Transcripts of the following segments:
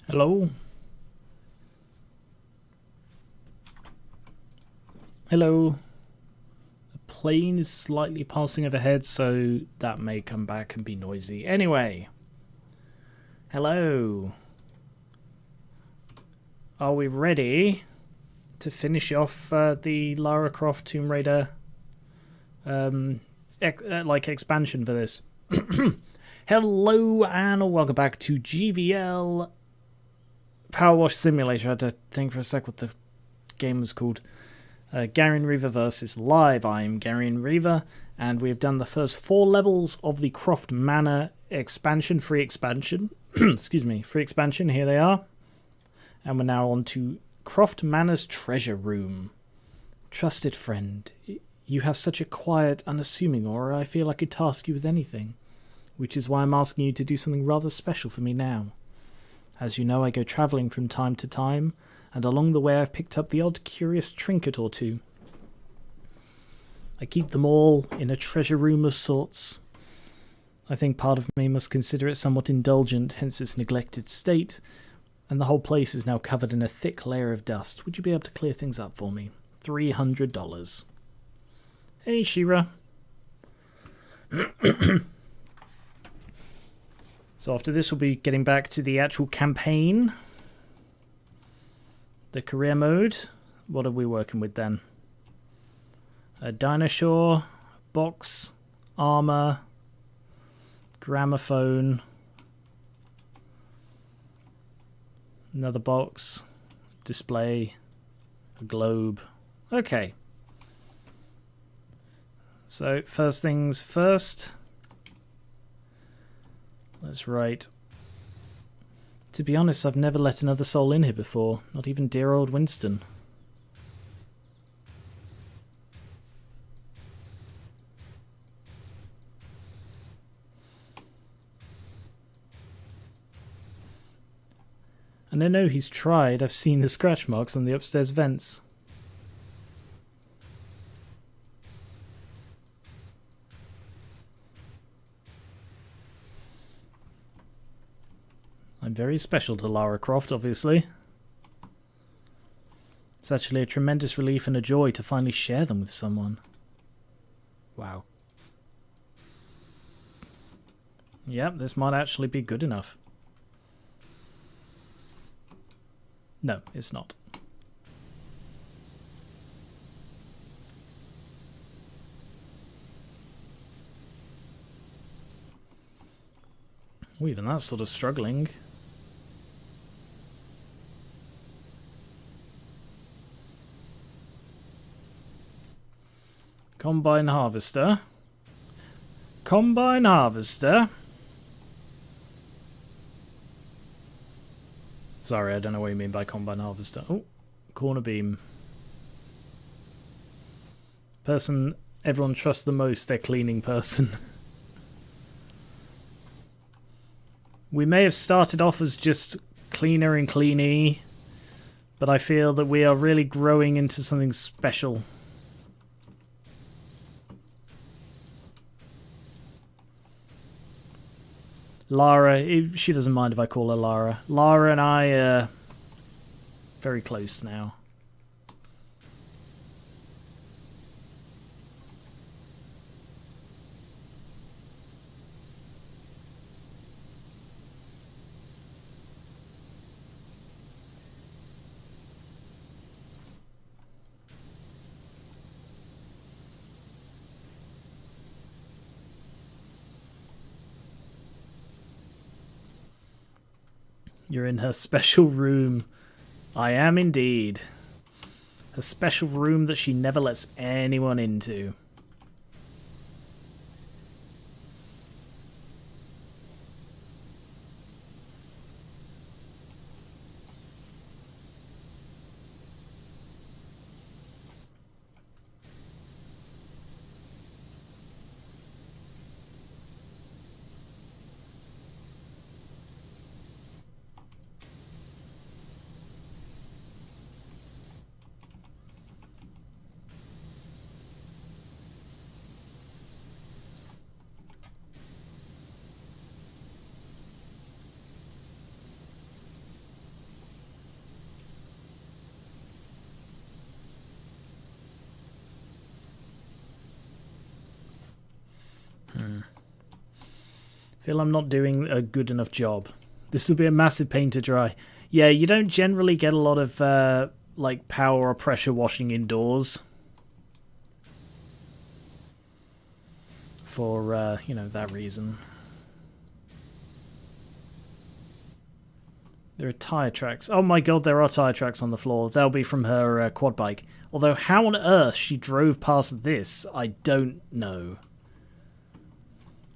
Hello? Hello? The plane is slightly passing overhead, so that may come back and be noisy. Anyway. Hello? Are we ready to finish off the Lara Croft Tomb Raider expansion for this? Hello and welcome back to GVL PowerWash Simulator. I had to think for a sec what the game was called. Gary and Reaver versus Live. I'm Gary and Reaver, and we have done the first 4 levels of the Croft Manor expansion, free expansion. Excuse me, free expansion. Here they are. And we're now on to Croft Manor's treasure room. Trusted friend, you have such a quiet, unassuming aura, I feel I could task you with anything. Which is why I'm asking you to do something rather special for me now. As you know, I go travelling from time to time, and along the way I've picked up the odd curious trinket or two. I keep them all in a treasure room of sorts. I think part of me must consider it somewhat indulgent, hence its neglected state, and the whole place is now covered in a thick layer of dust. Would you be able to clear things up for me? $300. Hey, Shira. So after this, we'll be getting back to the actual campaign. The career mode. What are we working with then? A dinosaur, box, armor, gramophone, another box, display, a globe. Okay. So first things first. Let's write. To be honest, I've never let another soul in here before, not even dear old Winston. And I know he's tried. I've seen the scratch marks on the upstairs vents. I'm very special to Lara Croft, obviously. It's actually a tremendous relief and a joy to finally share them with someone. Wow. Yep, this might actually be good enough. No, it's not. Oh, even that's sort of struggling. Combine harvester. Combine harvester. Sorry, I don't know what you mean by combine harvester. Oh, corner beam. Person everyone trusts the most, their cleaning person. We may have started off as just cleaner and cleany, but I feel that we are really growing into something special. Lara, she doesn't mind if I call her Lara. Lara and I are very close now. You're in her special room. I am indeed. Her special room that she never lets anyone into. Feel I'm not doing a good enough job. This will be a massive pain to dry. Yeah, you don't generally get a lot of like power or pressure washing indoors. For, you know, that reason. There are tyre tracks. Oh my god, there are tyre tracks on the floor. They'll be from her quad bike. Although, how on earth she drove past this, I don't know.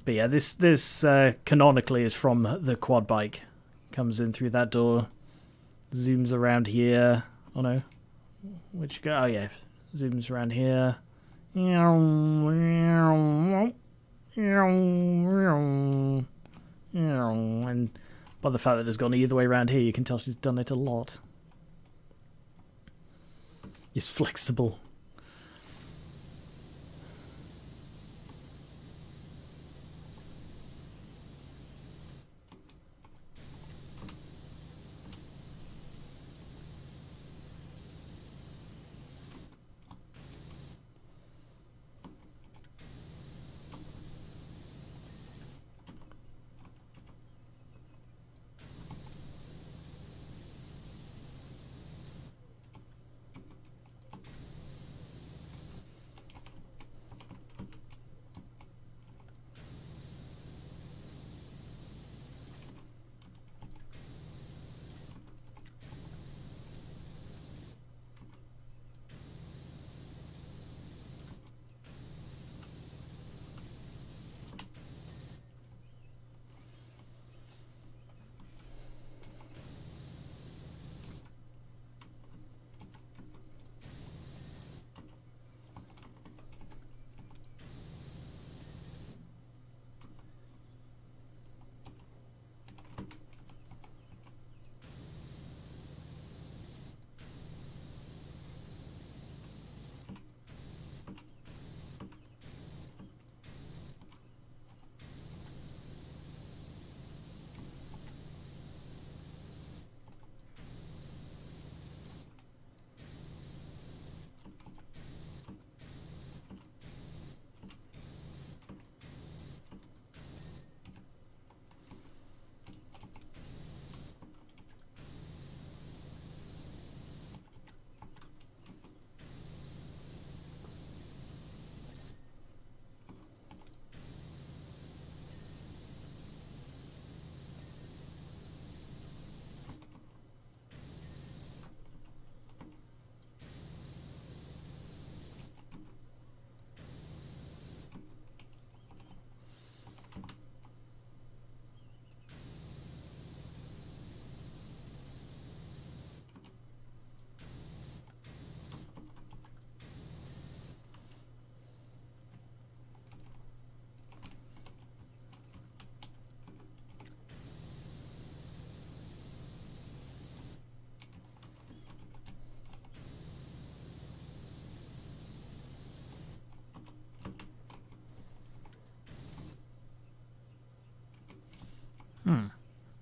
But yeah, this canonically is from the quad bike. Comes in through that door. Zooms around here. Oh no. Which go? Oh yeah. Zooms around here. And by the fact that it's gone either way around here, you can tell she's done it a lot. It's flexible.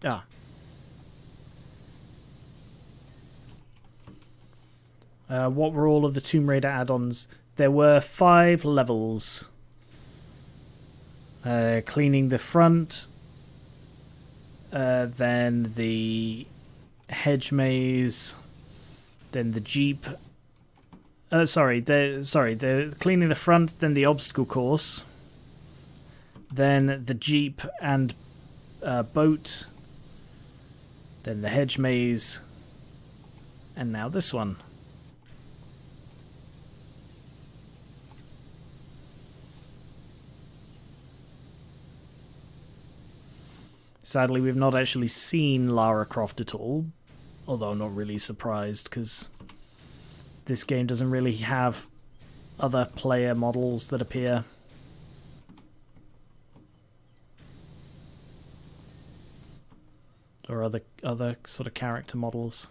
Ah. What were all of the Tomb Raider add-ons? There were 5 levels. Cleaning the front. Then the hedge maze. Then the Jeep. The cleaning the front, then the obstacle course. Then the Jeep and boat. Then the hedge maze. And now this one. Sadly, we've not actually seen Lara Croft at all. Although I'm not really surprised, because this game doesn't really have other player models that appear. Or other sort of character models.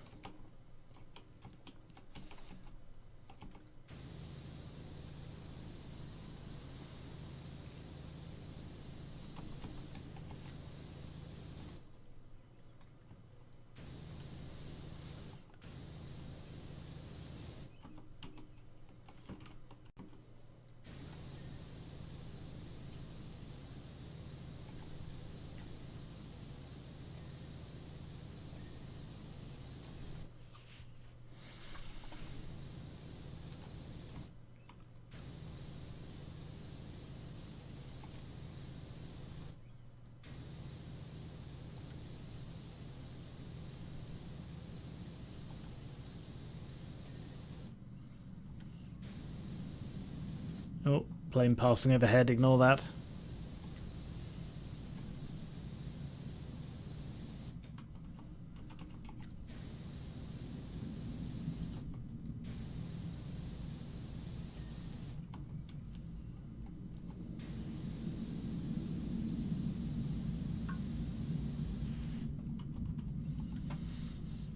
Oh, plane passing overhead, ignore that.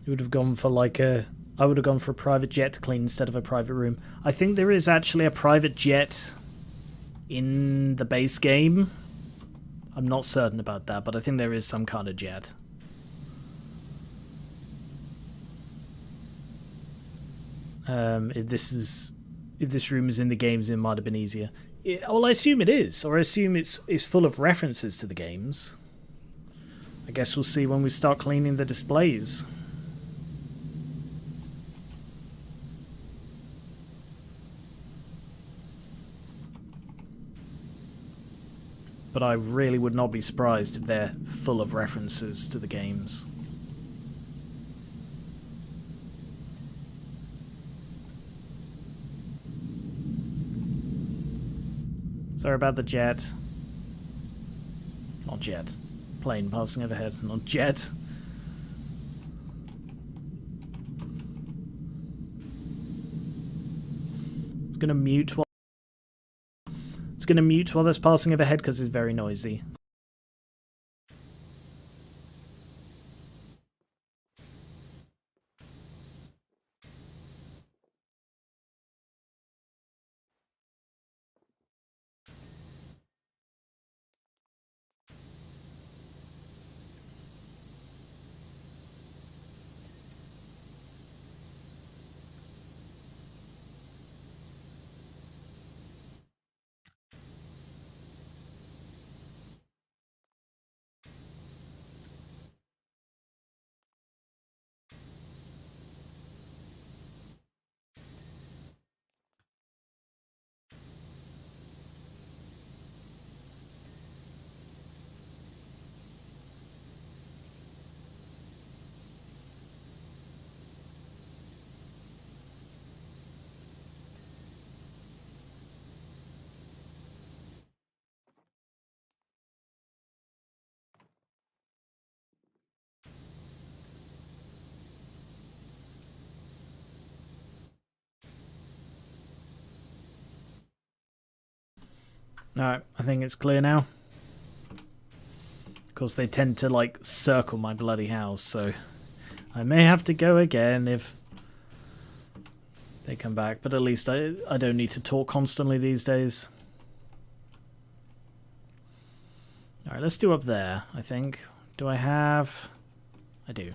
You would have gone for like a... I would have gone for a private jet to clean instead of a private room. I think there is actually a private jet in the base game. I'm not certain about that, but I think there is some kind of jet. If this room is in the games, it might have been easier. Well, I assume it is, or I assume it's full of references to the games. I guess we'll see when we start cleaning the displays. But I really would not be surprised if they're full of references to the games. Sorry about the jet. Not jet. Plane passing overhead, not jet. It's gonna mute while that's passing overhead because it's very noisy. Alright, I think it's clear now. Of course, they tend to, like, circle my bloody house, so I may have to go again if they come back, but at least I don't need to talk constantly these days. Alright, let's do up there, I think. Do I have... I do.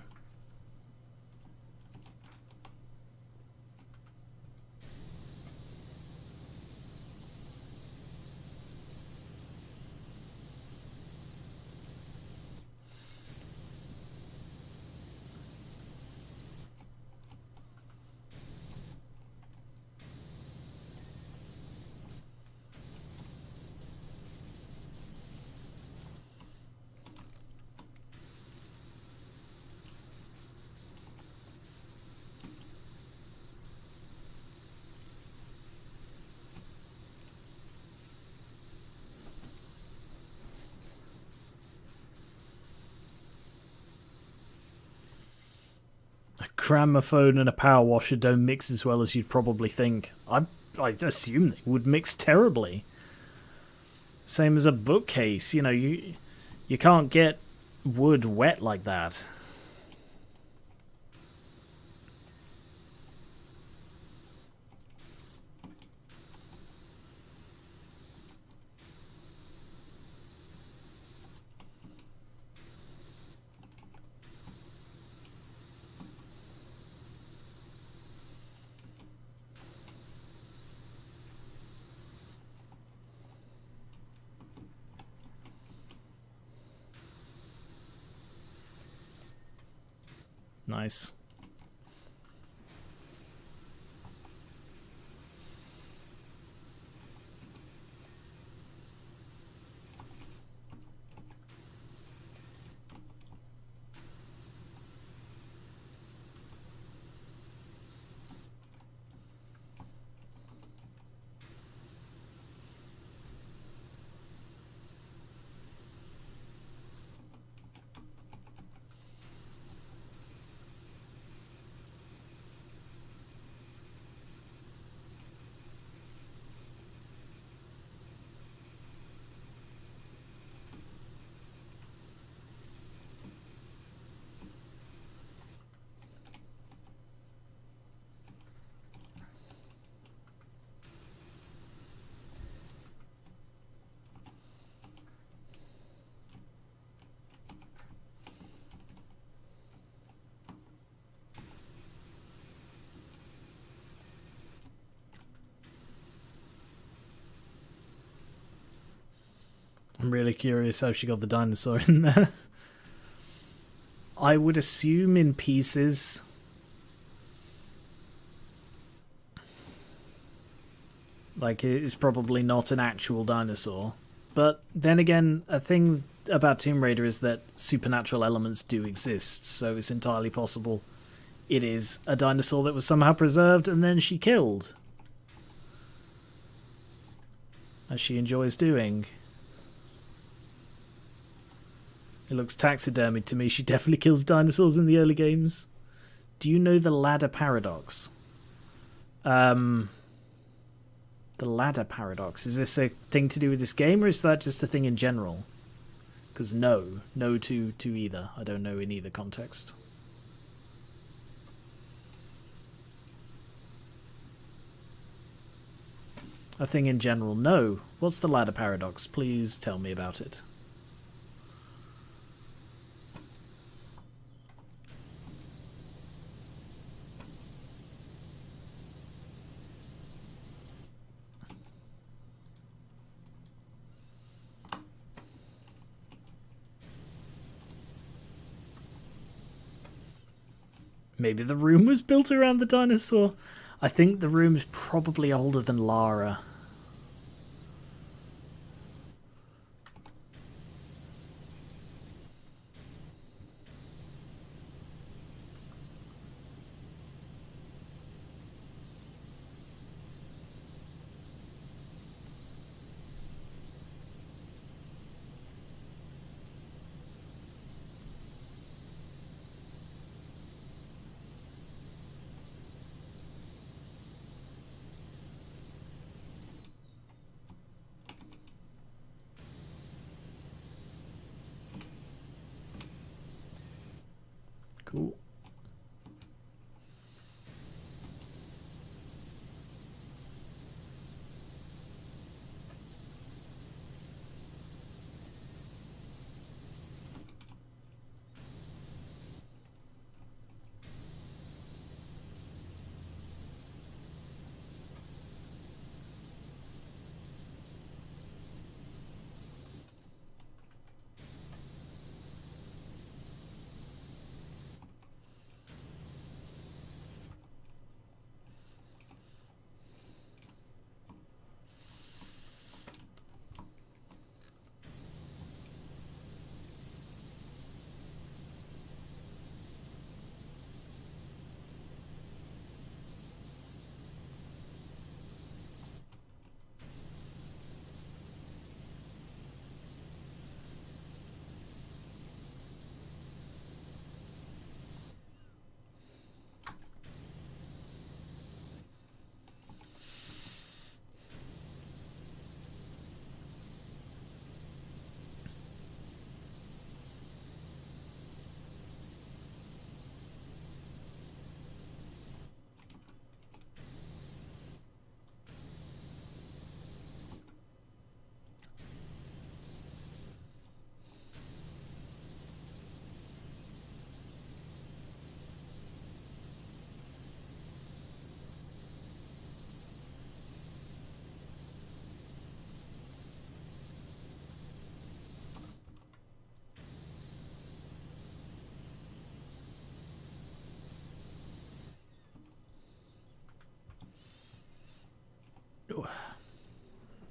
Gramophone and a power washer don't mix as well as you'd probably think. I assume they would mix terribly. Same as a bookcase, you know, you can't get wood wet like that. Nice. I'm really curious how she got the dinosaur in there. I would assume in pieces. Like, it's probably not an actual dinosaur. But then again, a thing about Tomb Raider is that supernatural elements do exist, so it's entirely possible it is a dinosaur that was somehow preserved and then she killed. As she enjoys doing. It looks taxidermied to me. She definitely kills dinosaurs in the early games. Do you know the ladder paradox? The ladder paradox. Is this a thing to do with this game, or is that just a thing in general? Because no to either. I don't know in either context. A thing in general, no. What's the ladder paradox? Please tell me about it. Maybe the room was built around the dinosaur. I think the room's probably older than Lara. Cool.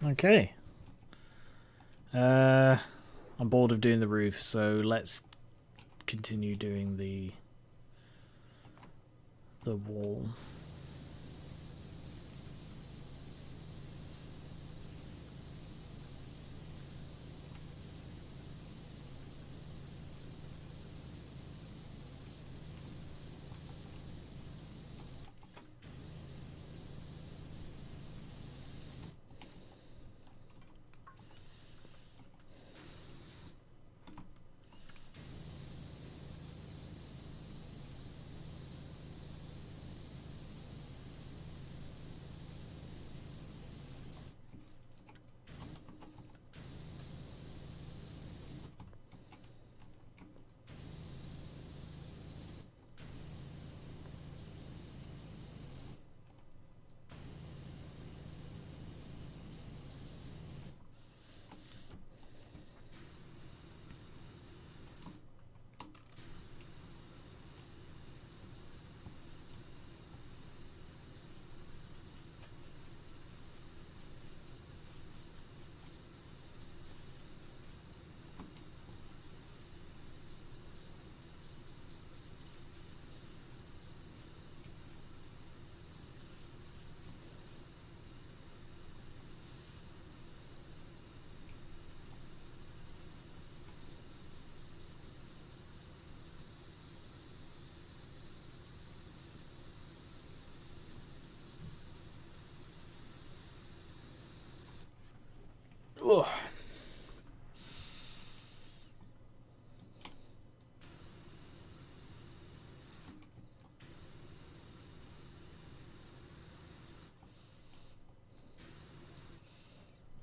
Okay. I'm bored of doing the roof, so let's continue doing the wall.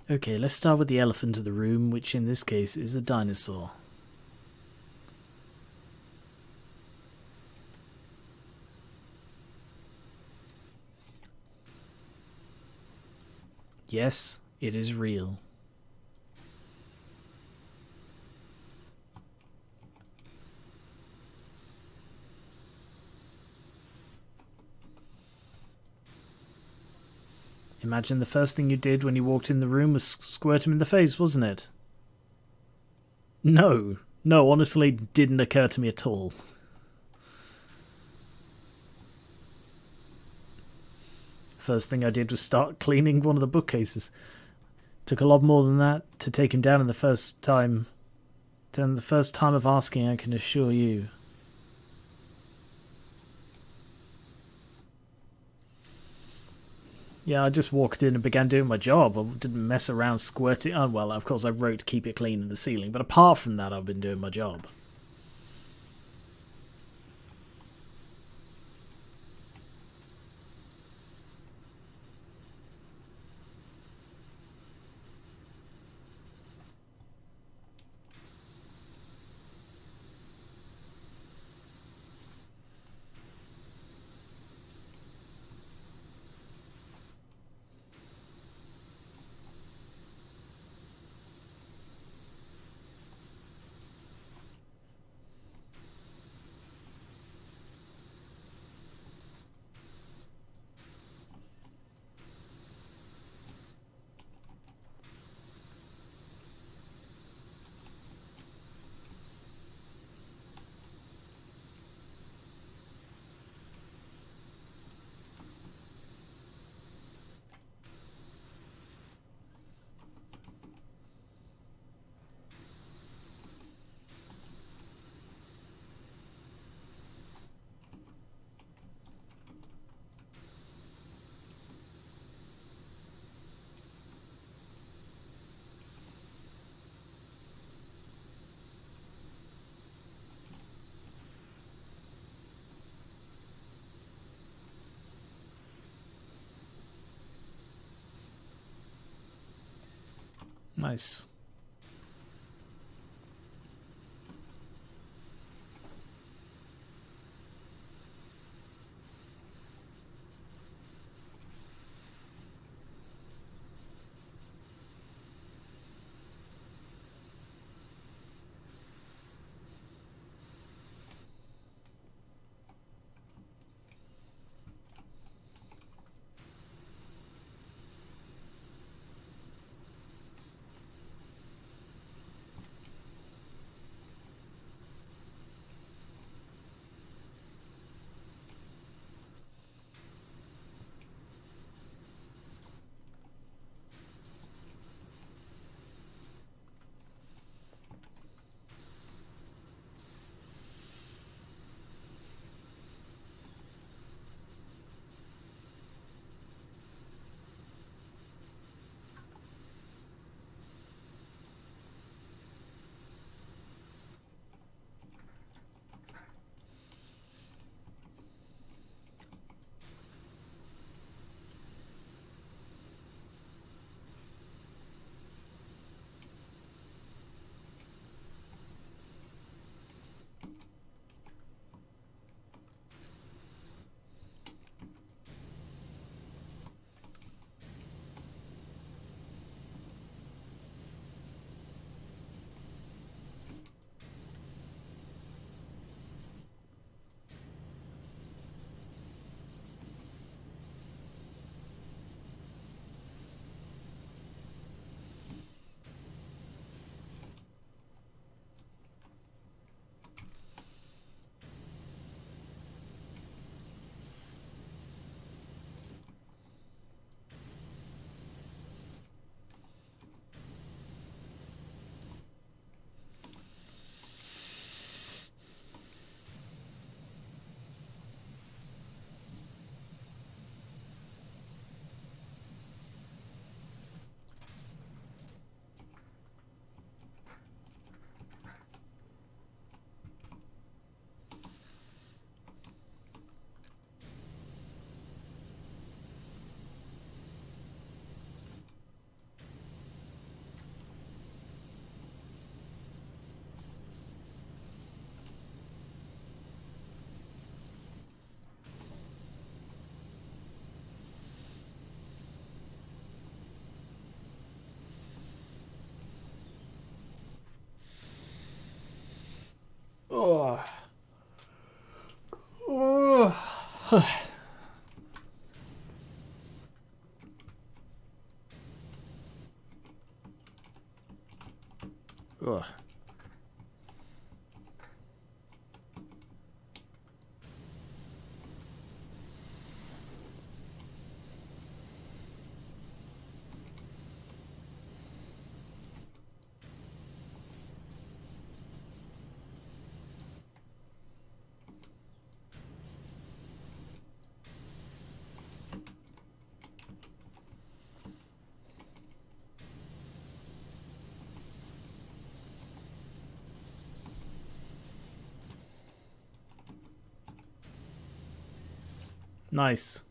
Okay, let's start with the elephant of the room, which in this case is a dinosaur. Yes, it is real. Imagine the first thing you did when you walked in the room was squirt him in the face, wasn't it? No, honestly, didn't occur to me at all. First thing I did was start cleaning one of the bookcases. Took a lot more than that to take him down in the first time. The first time of asking, I can assure you. Yeah, I just walked in and began doing my job. I didn't mess around squirting. Oh, well, of course I wrote keep it clean in the ceiling, but apart from that, I've been doing my job. Nice. Ugh. Nice.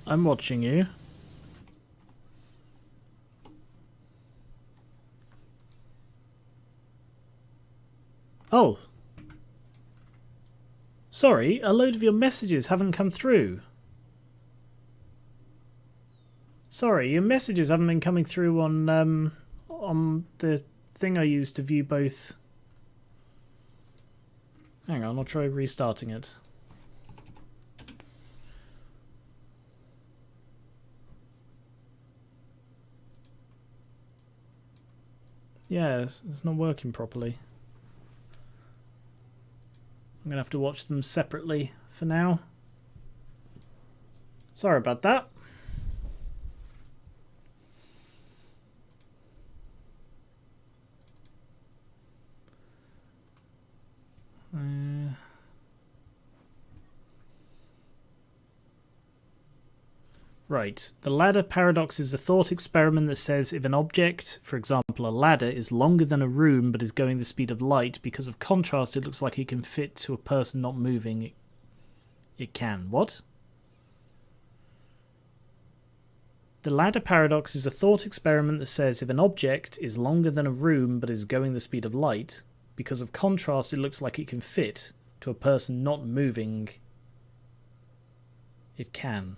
I'm watching you. Oh. Sorry, a load of your messages haven't come through. Sorry, your messages haven't been coming through on the thing I used to view both. Hang on, I'll try restarting it. Yeah, it's not working properly. I'm going to have to watch them separately for now. Sorry about that. Right, the ladder paradox is a thought experiment that says if an object, for example a ladder, is longer than a room but is going the speed of light, because of contrast it looks like it can fit to a person not moving. It can. What? The ladder paradox is a thought experiment that says if an object is longer than a room but is going the speed of light, because of contrast it looks like it can fit to a person not moving. It can.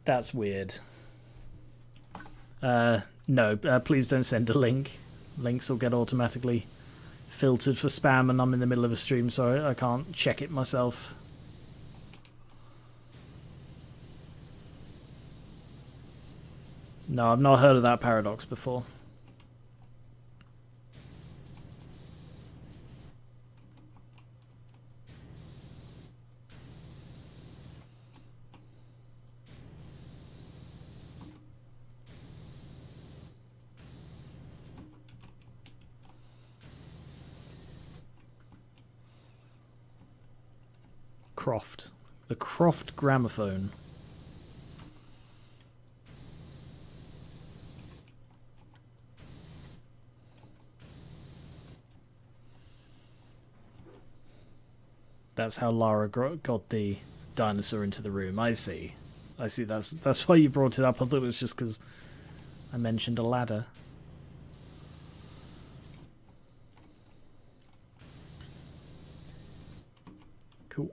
That's weird. No, please don't send a link. Links will get automatically filtered for spam, and I'm in the middle of a stream, so I can't check it myself. No, I've not heard of that paradox before. Croft. The Croft gramophone. That's how Lara got the dinosaur into the room. I see. I see. That's why you brought it up. I thought it was just because I mentioned a ladder. Cool.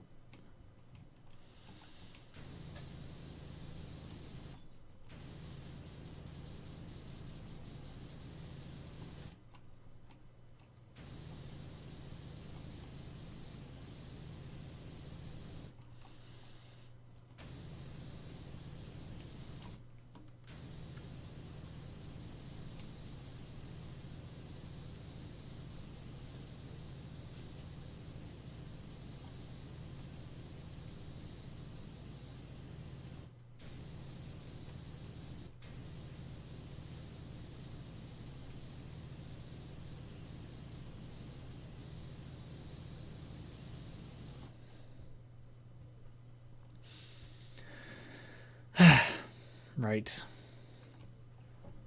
Right.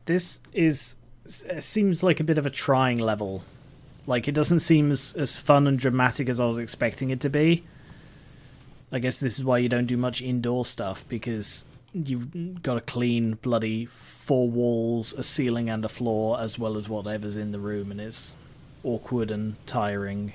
This seems like a bit of a trying level. Like, it doesn't seem as fun and dramatic as I was expecting it to be. I guess this is why you don't do much indoor stuff, because you've got to clean bloody 4 walls, a ceiling and a floor, as well as whatever's in the room, and it's awkward and tiring.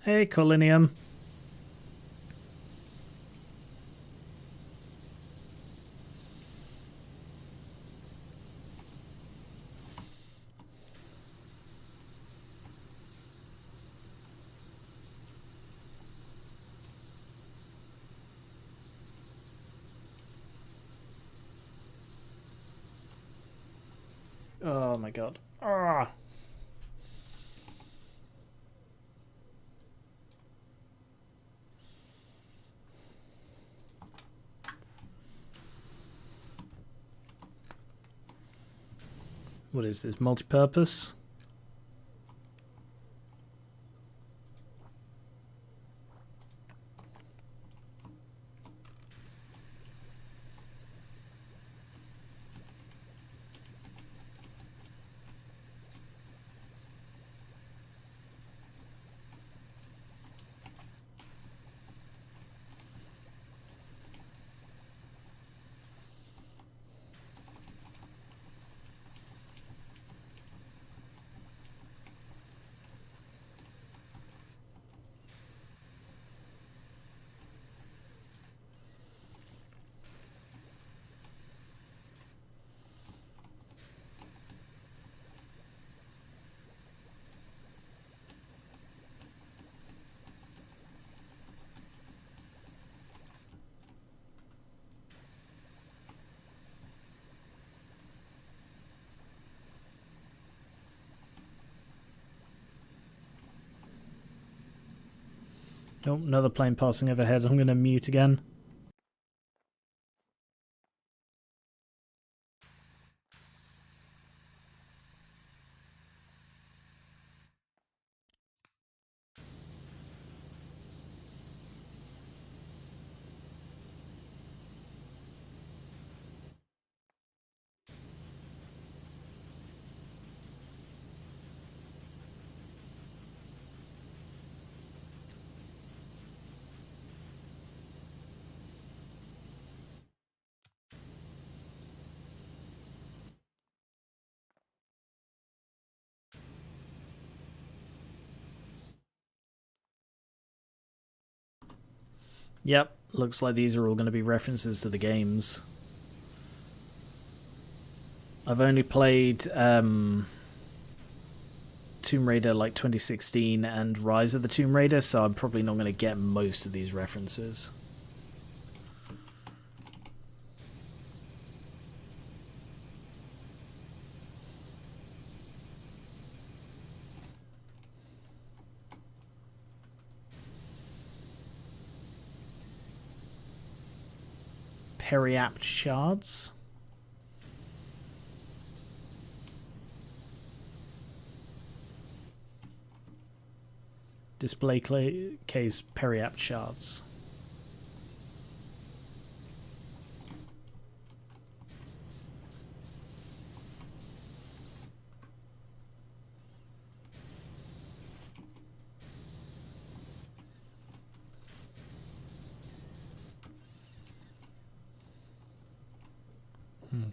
Hey, Colinium. Oh my god. Ah. What is this? Multi-purpose? Oh, another plane passing overhead. I'm going to mute again. Yep, looks like these are all going to be references to the games. I've only played Tomb Raider like 2016 and Rise of the Tomb Raider, so I'm probably not going to get most of these references. Periapt shards. Display case periapt shards.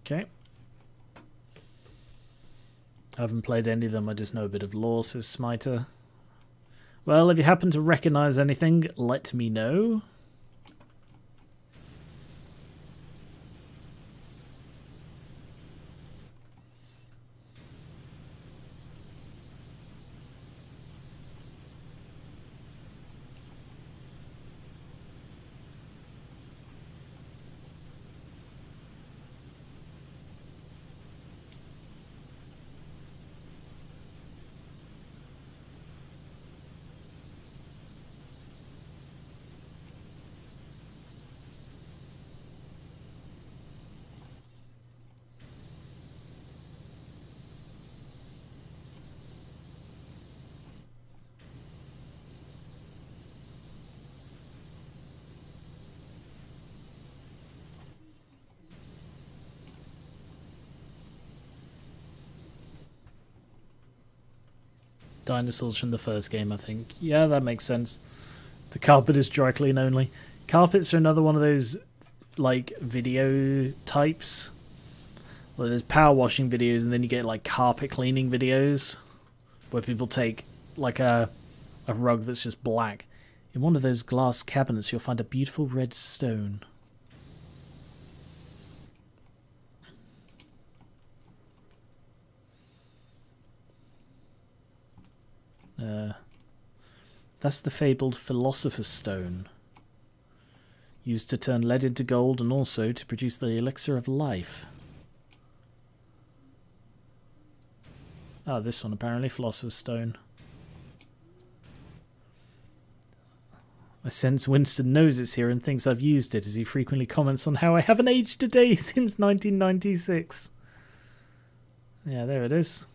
Okay. I haven't played any of them, I just know a bit of lore, says Smiter. Well, if you happen to recognise anything, let me know. Dinosaurs from the first game, I think. Yeah, that makes sense. The carpet is dry clean only. Carpets are another one of those, like, video types. Well, there's power washing videos, and then you get, like, carpet cleaning videos, where people take, like, a rug that's just black. In one of those glass cabinets, you'll find a beautiful red stone. That's the fabled Philosopher's Stone, used to turn lead into gold and also to produce the elixir of life. Ah, this one apparently, Philosopher's Stone. I sense Winston knows it's here and thinks I've used it, as he frequently comments on how I haven't aged a day since 1996. Yeah, there it is.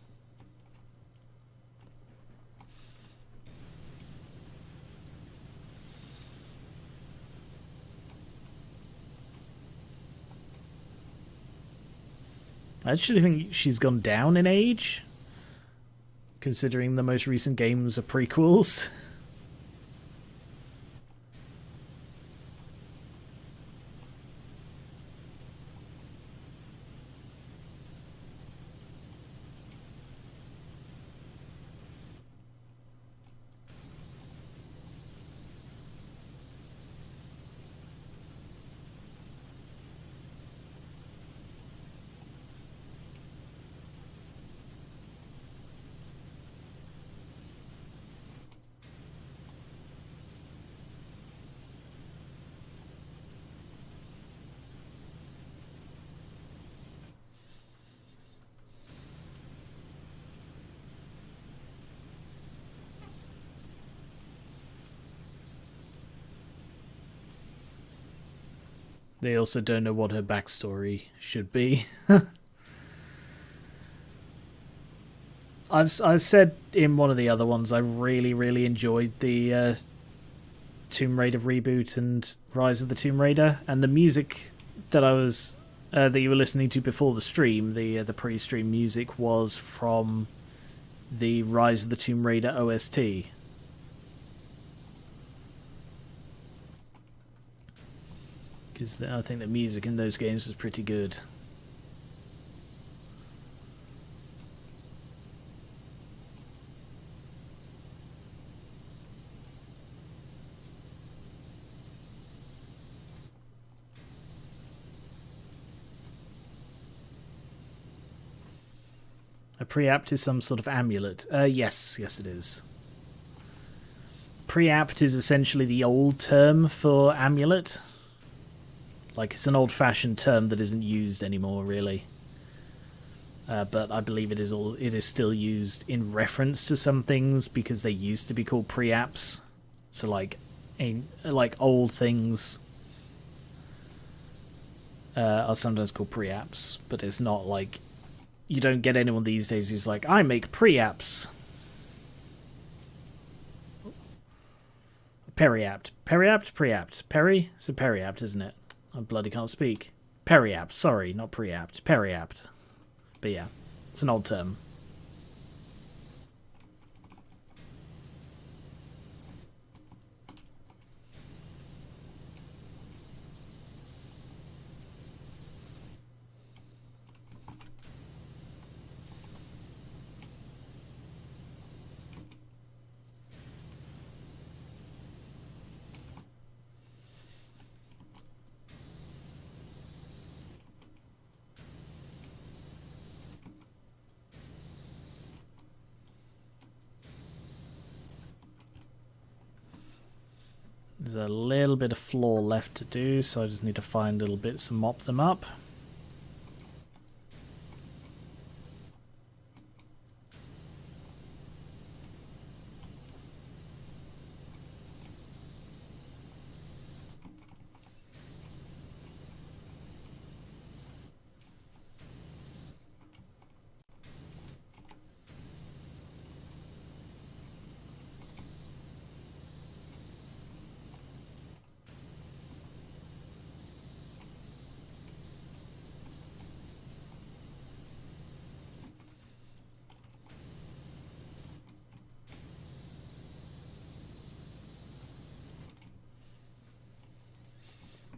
I actually think she's gone down in age, considering the most recent games are prequels. They also don't know what her backstory should be. I've said in one of the other ones I really enjoyed the Tomb Raider reboot and Rise of the Tomb Raider, and the music that I was that you were listening to before the stream, the pre-stream music, was from the Rise of the Tomb Raider OST. Because I think the music in those games was pretty good. A preapt is some sort of amulet. Yes it is. Preapt is essentially the old term for amulet. Like, it's an old-fashioned term that isn't used anymore, really. But I believe it is still used in reference to some things because they used to be called preapts. So, like old things are sometimes called preapts, but it's not like you don't get anyone these days who's like, I make preapts. Periapt. Periapt? Preapt. Peri? It's a periapt, isn't it? I bloody can't speak. Periapt. Sorry, not preapt. Periapt. But yeah, it's an old term. There's a little bit of floor left to do, so I just need to find little bits and mop them up.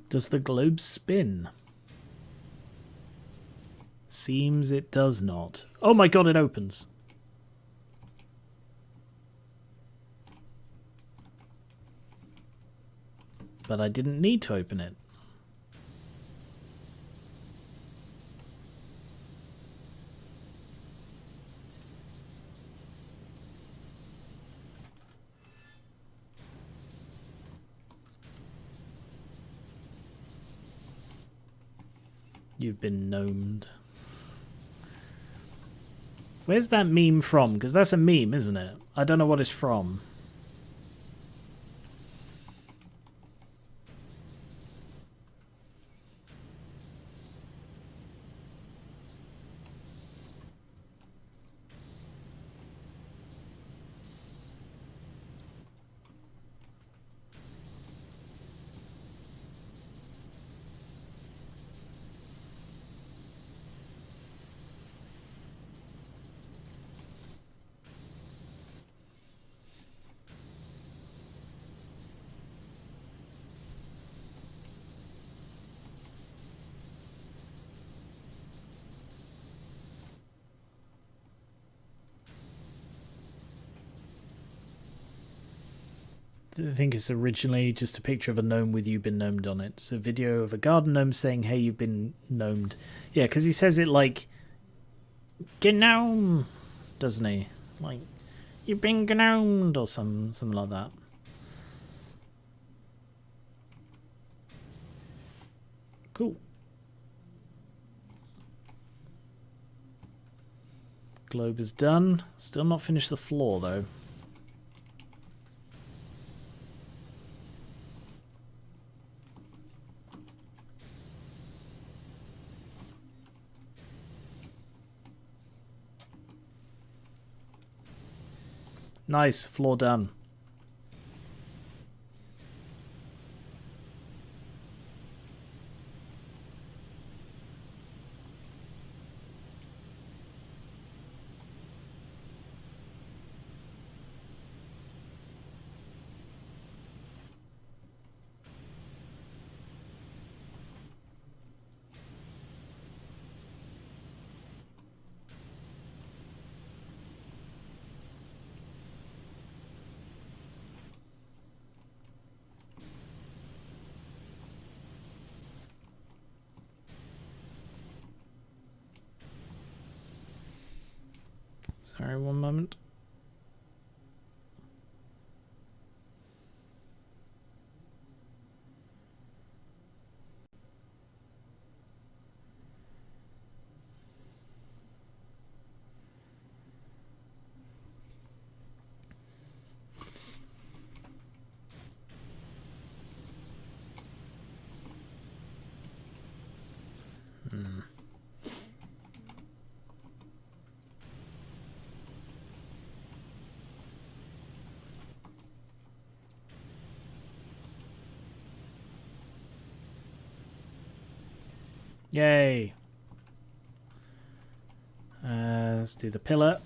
Does the globe spin? Seems it does not. Oh my god, it opens. But I didn't need to open it. You've been gnomed. Where's that meme from? Because that's a meme, isn't it? I don't know what it's from. I think it's originally just a picture of a gnome with "you've been gnomed" on it. It's a video of a garden gnome saying, "Hey, you've been gnomed." Yeah, because he says it like "gnome," doesn't he? Like, "You've been gnomed" or something like that. Cool. Globe is done. Still not finished the floor though. Nice, floor done. Sorry, one moment. Yay. Let's do the pillar.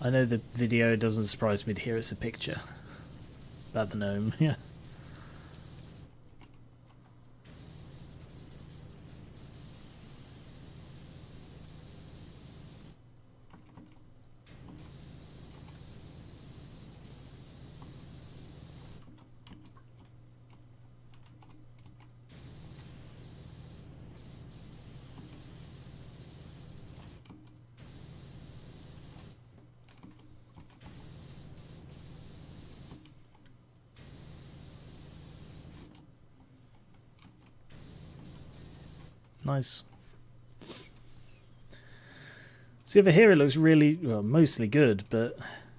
I know the video doesn't surprise me to hear it's a picture about the gnome. Yeah. Nice. See, over here it looks really, well, mostly good, but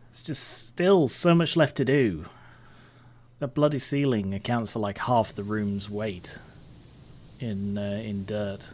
it's just still so much left to do. That bloody ceiling accounts for like half the room's weight in dirt.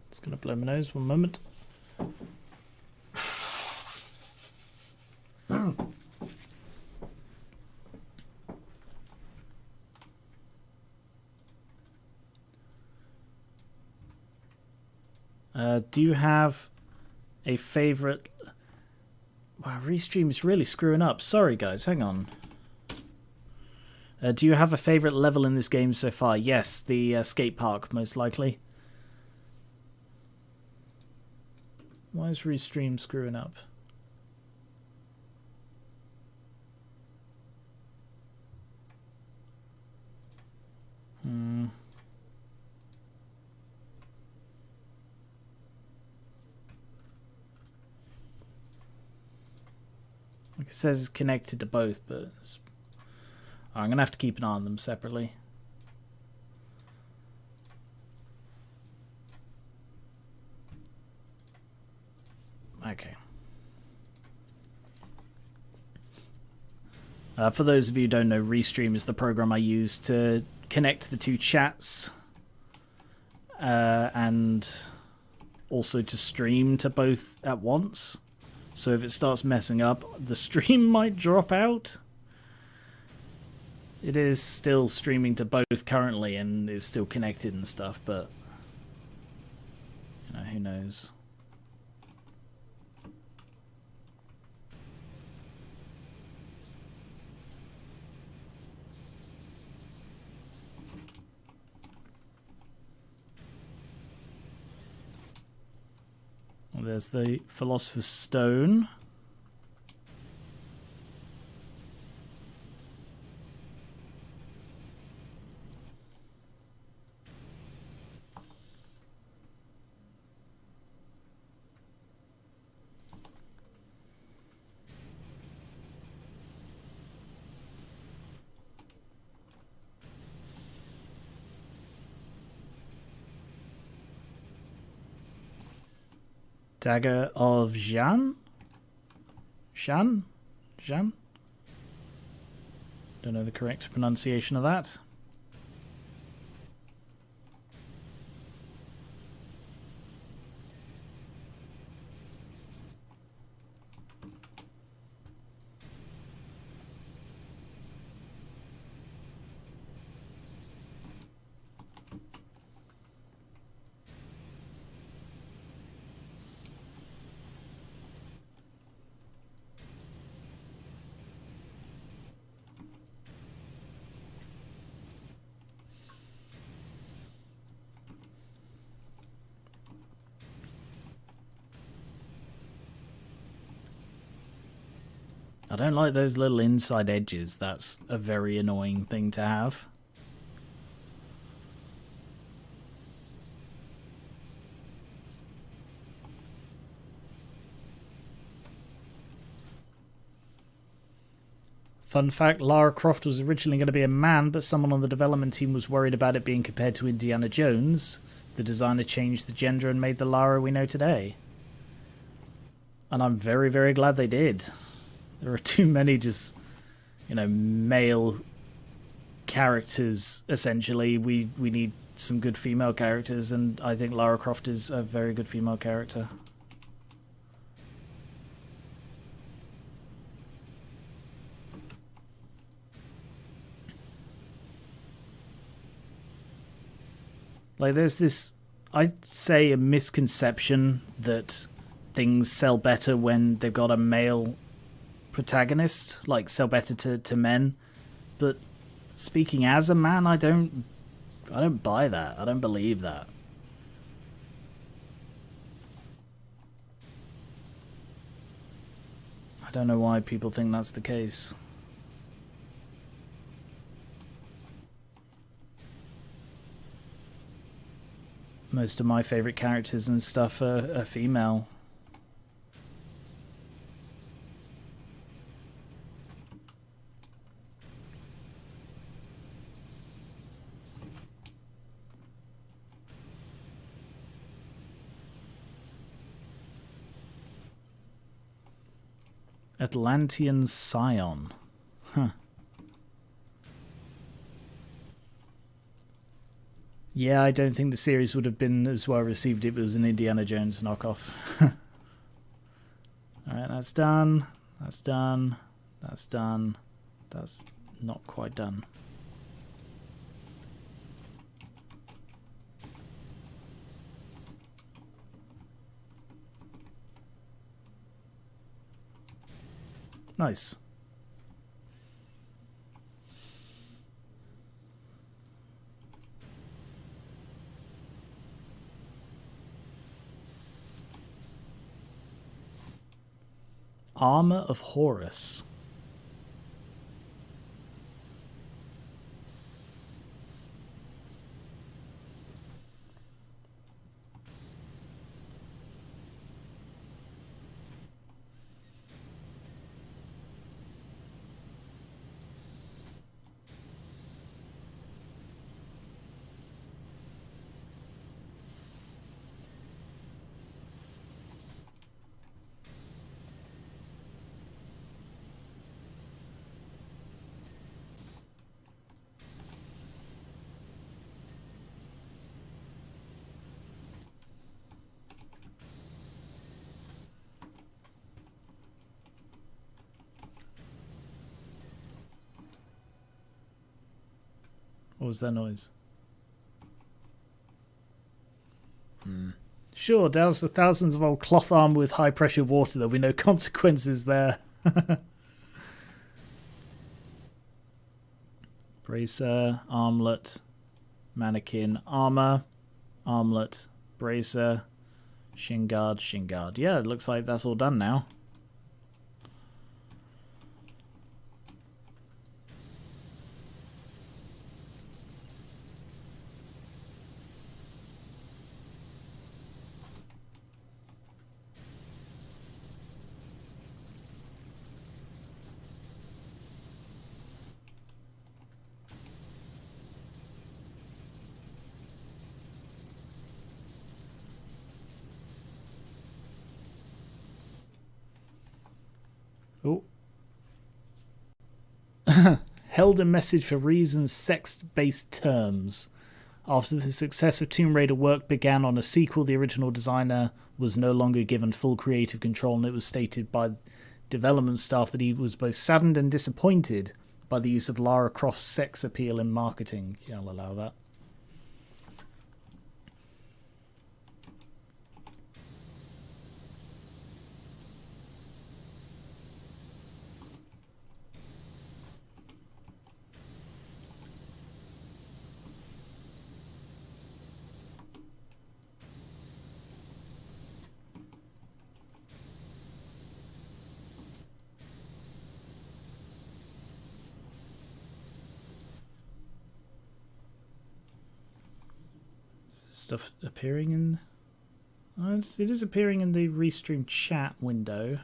It's gonna blow my nose, one moment. Do you have a favorite? Wow, Restream is really screwing up. Sorry guys, hang on. Do you have a favorite level in this game so far? Yes, the skate park, most likely. Why is Restream screwing up? Like it says it's connected to both, but I'm going to have to keep an eye on them separately. Okay. For those of you who don't know, Restream is the program I use to connect the two chats and also to stream to both at once. So if it starts messing up, the stream might drop out. It is still streaming to both currently and is still connected and stuff, but you know, who knows. Well, there's the Philosopher's Stone. Dagger of Jean? Jean? Jean? Don't know the correct pronunciation of that. I don't like those little inside edges. That's a very annoying thing to have. Fun fact, Lara Croft was originally going to be a man, but someone on the development team was worried about it being compared to Indiana Jones. The designer changed the gender and made the Lara we know today. And I'm very, very glad they did. There are too many just, you know, male characters, essentially. We need some good female characters, and I think Lara Croft is a very good female character. Like, there's this, I'd say, a misconception that things sell better when they've got a male protagonist, like sell better to men. But speaking as a man, I don't buy that. I don't believe that. I don't know why people think that's the case. Most of my favourite characters and stuff are female. Atlantean Scion. Huh. Yeah, I don't think the series would have been as well received if it was an Indiana Jones knockoff. Alright, that's done. That's done. That's done. That's not quite done. Nice. Armor of Horus. What was that noise? Sure, douse the thousands of old cloth armor with high pressure water. There'll be no consequences there. Bracer, armlet, mannequin, armor, armlet, bracer, shin guard, shin guard. Yeah, it looks like that's all done now. Oh. Held a message for reasons sex-based terms. After the success of Tomb Raider, work began on a sequel. The original designer was no longer given full creative control, and it was stated by development staff that he was both saddened and disappointed by the use of Lara Croft's sex appeal in marketing. Yeah, I'll allow that. stuff appearing in... Oh, it is appearing in the Restream chat window.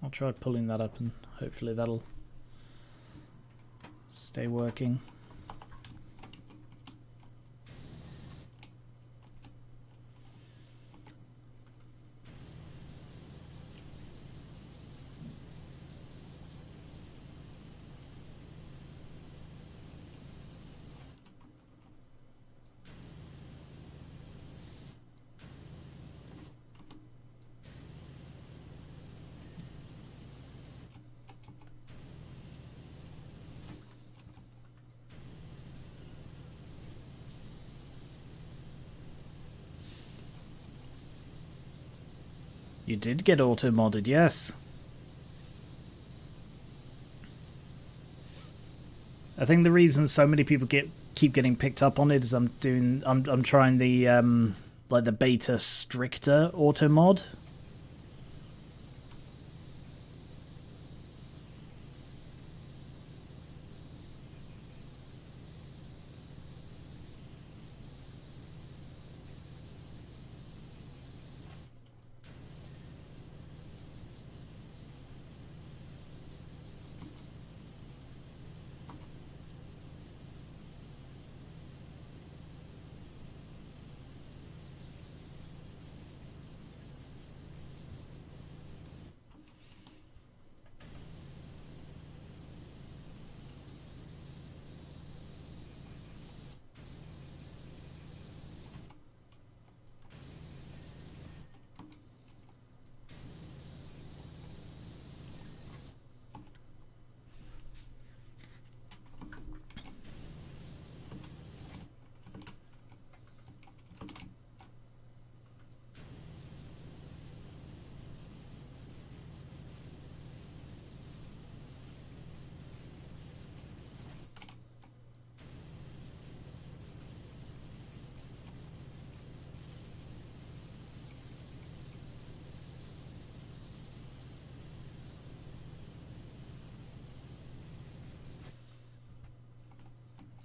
I'll try pulling that up and hopefully that'll stay working. You did get auto-modded, yes. I think the reason so many people keep getting picked up on it is I'm trying the like the beta stricter auto-mod.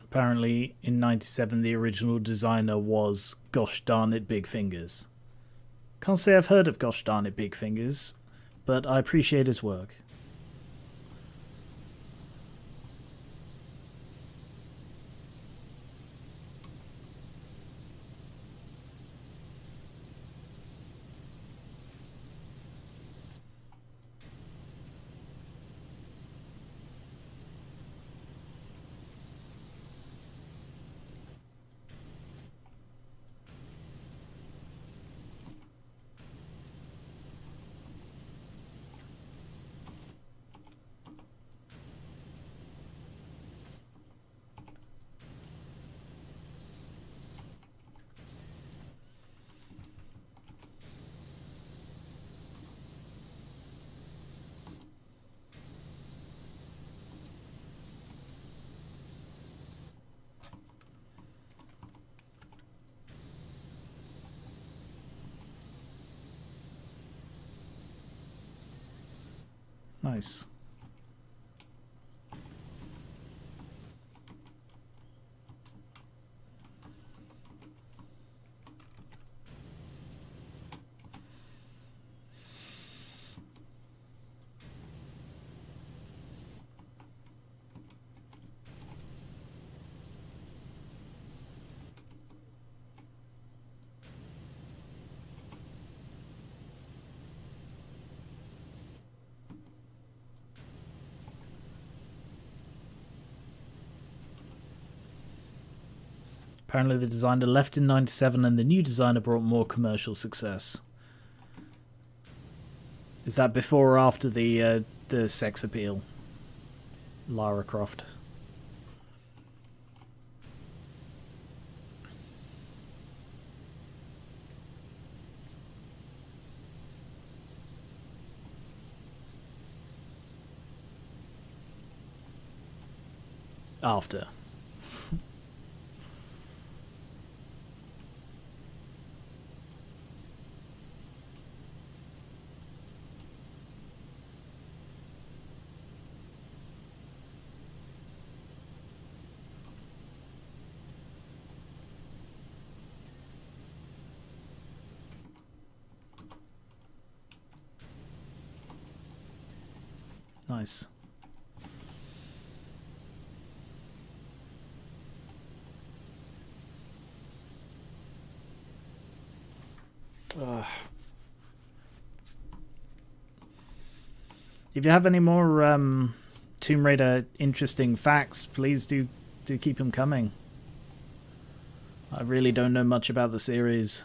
Apparently, in '97, the original designer was Gosh Darn It Big Fingers. Can't say I've heard of Gosh Darn It Big Fingers, but I appreciate his work. Nice. Apparently the designer left in '97 and the new designer brought more commercial success. Is that before or after the sex appeal? Lara Croft. After. Nice. Ugh. If you have any more Tomb Raider interesting facts, please do keep them coming. I really don't know much about the series.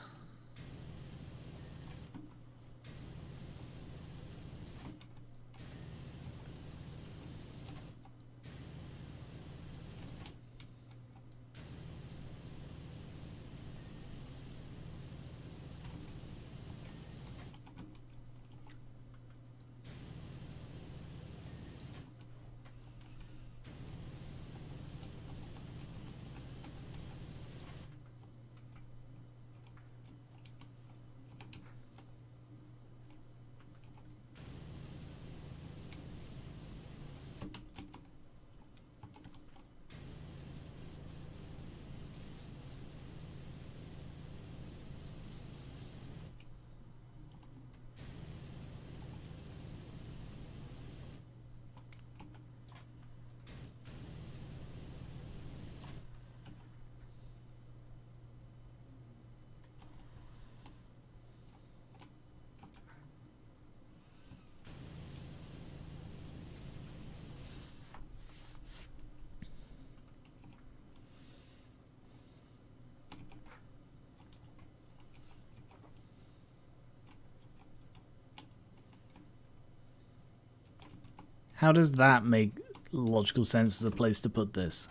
How does that make logical sense as a place to put this?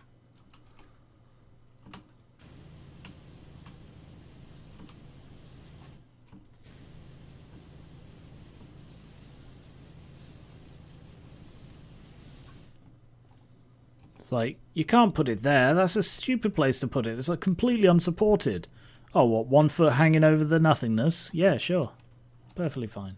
It's like, you can't put it there. That's a stupid place to put it. It's like completely unsupported. Oh, what, 1 foot hanging over the nothingness? Yeah, sure. Perfectly fine.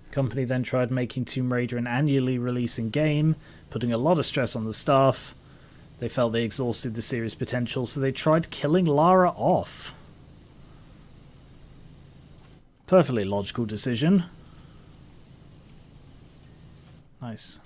Company then tried making Tomb Raider an annually releasing game, putting a lot of stress on the staff. They felt they exhausted the series' potential, so they tried killing Lara off. Perfectly logical decision. Nice.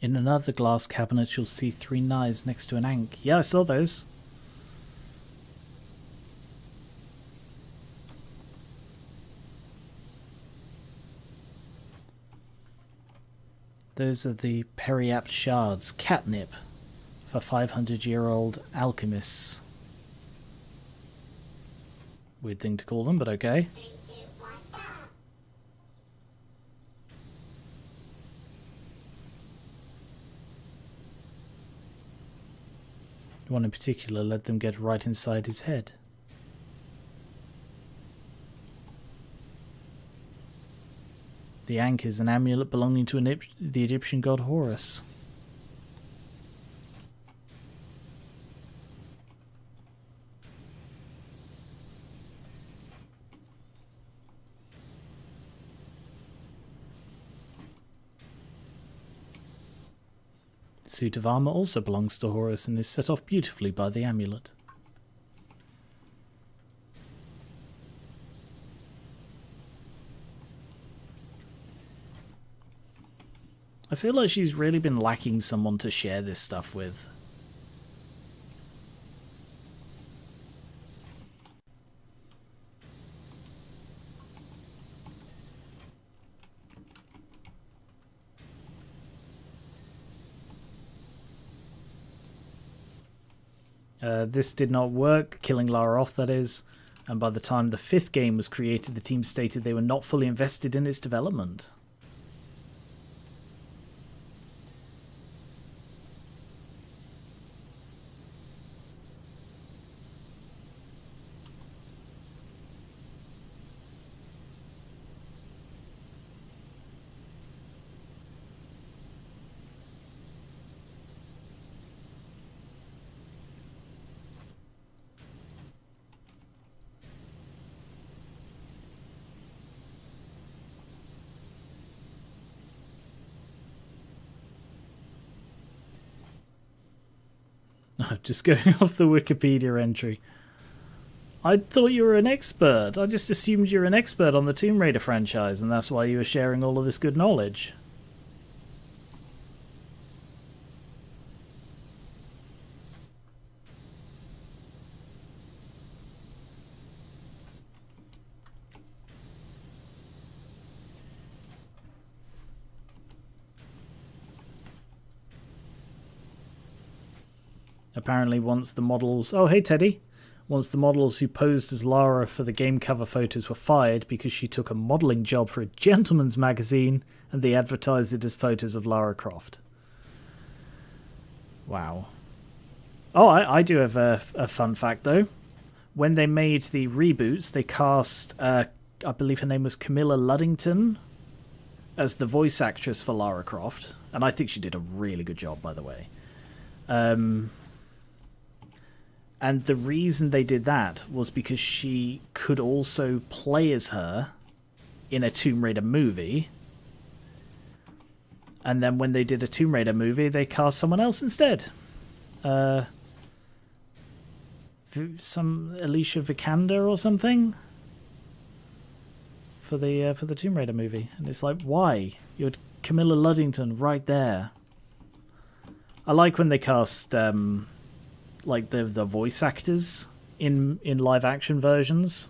In another glass cabinet, you'll see 3 knives next to an ankh. Yeah, I saw those. Those are the periapt shards, catnip, for 500-year-old alchemists. Weird thing to call them, but okay. One in particular let them get right inside his head. The ankh is an amulet belonging to the Egyptian god Horus. Suit of armor also belongs to Horus and is set off beautifully by the amulet. I feel like she's really been lacking someone to share this stuff with. This did not work, killing Lara off, that is, and by the time the 5th game was created, the team stated they were not fully invested in its development. Just going off the Wikipedia entry. I thought you were an expert. I just assumed you're an expert on the Tomb Raider franchise, and that's why you were sharing all of this good knowledge. Apparently once the models... Oh, hey, Teddy. Once the models who posed as Lara for the game cover photos were fired because she took a modelling job for a gentleman's magazine and they advertised it as photos of Lara Croft. Wow. Oh, I do have a fun fact, though. When they made the reboots, they cast, I believe her name was Camilla Luddington, as the voice actress for Lara Croft. And I think she did a really good job, by the way. And the reason they did that was because she could also play as her in a Tomb Raider movie. And then when they did a Tomb Raider movie, they cast someone else instead. Some Alicia Vikander or something for the Tomb Raider movie. And it's like, why? You had Camilla Luddington right there. I like when they cast... like the voice actors in live action versions.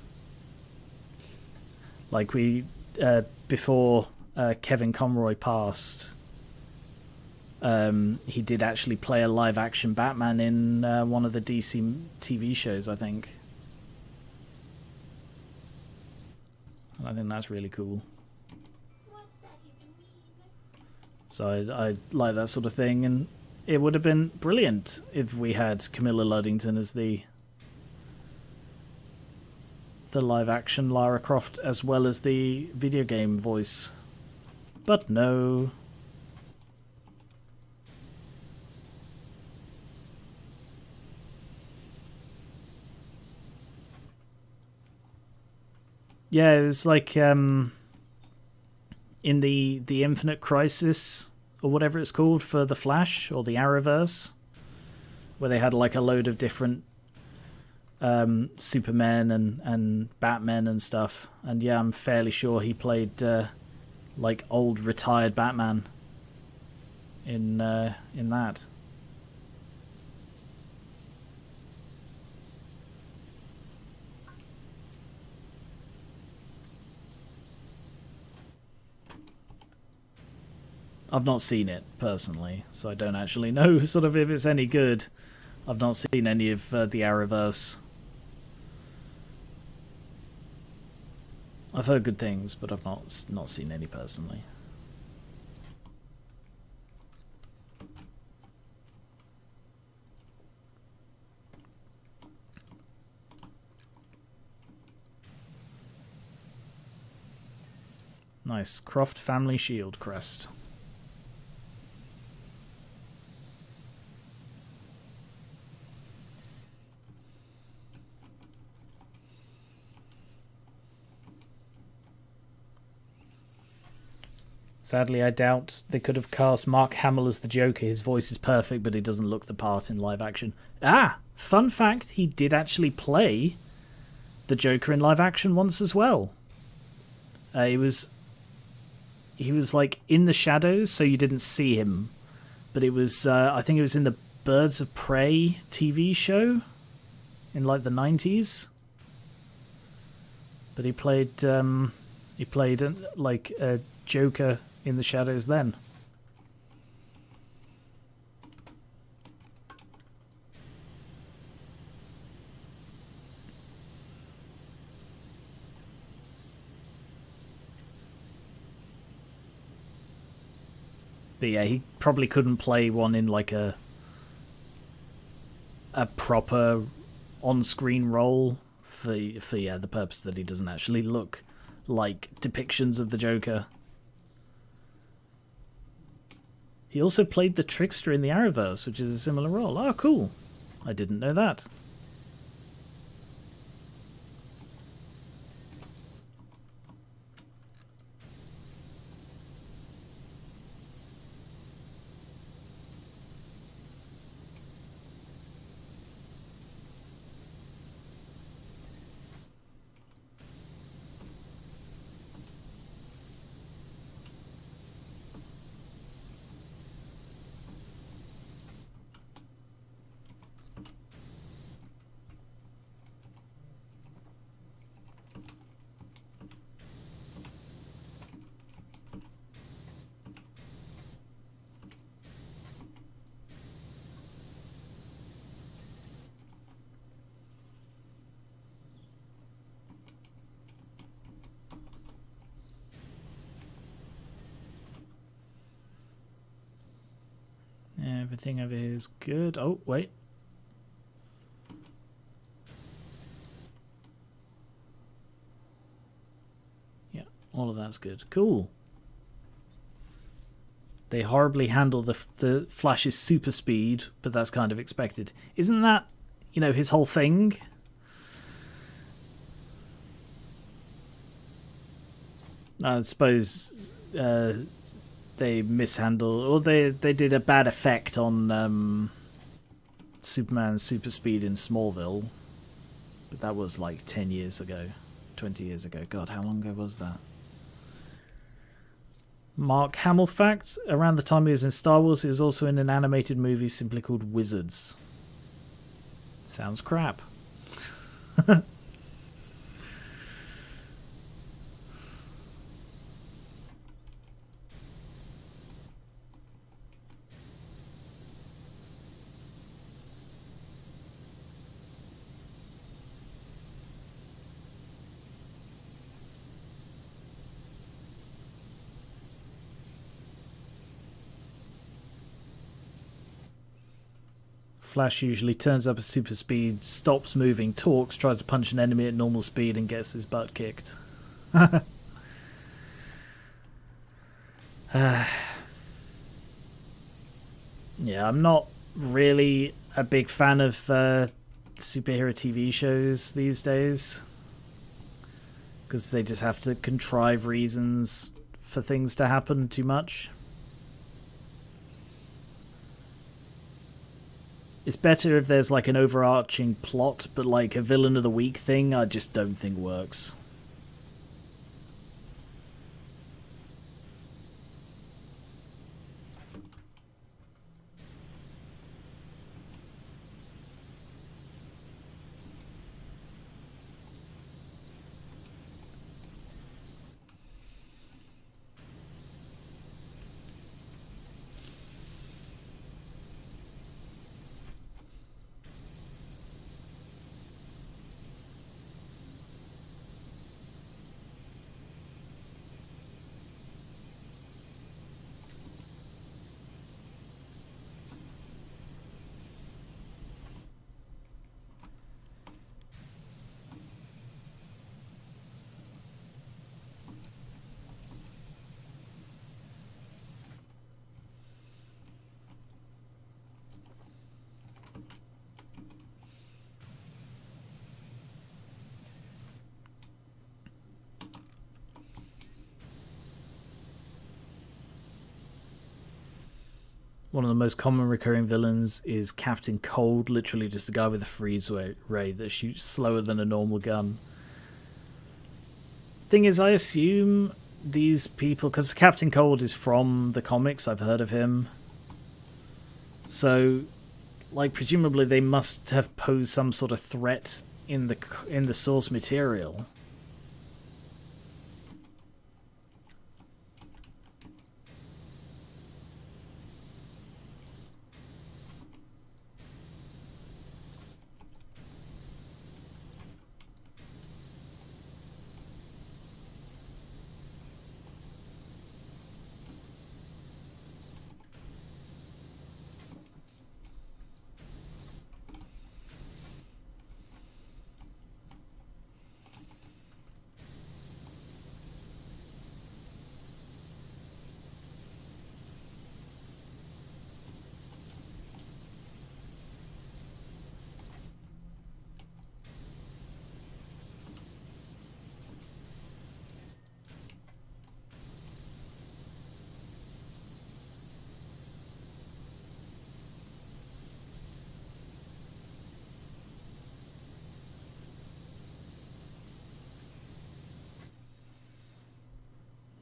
Like we before Kevin Conroy passed, he did actually play a live action Batman in one of the DC TV shows, I think. And I think that's really cool. So I like that sort of thing, and it would have been brilliant if we had Camilla Luddington as the live-action Lara Croft as well as the video game voice. But no. Yeah, it was like in the Infinite Crisis or whatever it's called for the Flash or the Arrowverse, where they had like a load of different Supermen and Batmen and stuff. And yeah, I'm fairly sure he played like old retired Batman in that. I've not seen it personally, so I don't actually know sort of if it's any good. I've not seen any of the Arrowverse. I've heard good things, but I've not seen any personally. Nice. Croft Family Shield crest. Sadly, I doubt they could have cast Mark Hamill as the Joker. His voice is perfect, but he doesn't look the part in live action. Ah, fun fact, he did actually play the Joker in live action once as well. He was like in the shadows, so you didn't see him. But it was, I think it was in the Birds of Prey TV show in like the 90s. But he played like a Joker in the shadows then. But yeah, he probably couldn't play one in like a proper on-screen role for the purpose that he doesn't actually look like depictions of the Joker. He also played the Trickster in the Arrowverse, which is a similar role. Oh, cool. I didn't know that. Everything over here is good. Oh, wait. Yeah, all of that's good. Cool. They horribly handle the Flash's super speed, but that's kind of expected. Isn't that, his whole thing? I suppose they mishandled, or they did a bad effect on Superman's super speed in Smallville, but that was like 10 years ago, 20 years ago. God, how long ago was that? Mark Hamill fact: around the time he was in Star Wars, he was also in an animated movie simply called Wizards. Sounds crap. Flash usually turns up at super speed, stops moving, talks, tries to punch an enemy at normal speed, and gets his butt kicked. Yeah, I'm not really a big fan of superhero TV shows these days, because they just have to contrive reasons for things to happen too much. It's better if there's like an overarching plot, but like a villain of the week thing, I just don't think works. One of the most common recurring villains is Captain Cold, literally just a guy with a freeze ray that shoots slower than a normal gun. Thing is, I assume these people, because Captain Cold is from the comics, I've heard of him. So, like, presumably they must have posed some sort of threat in the source material.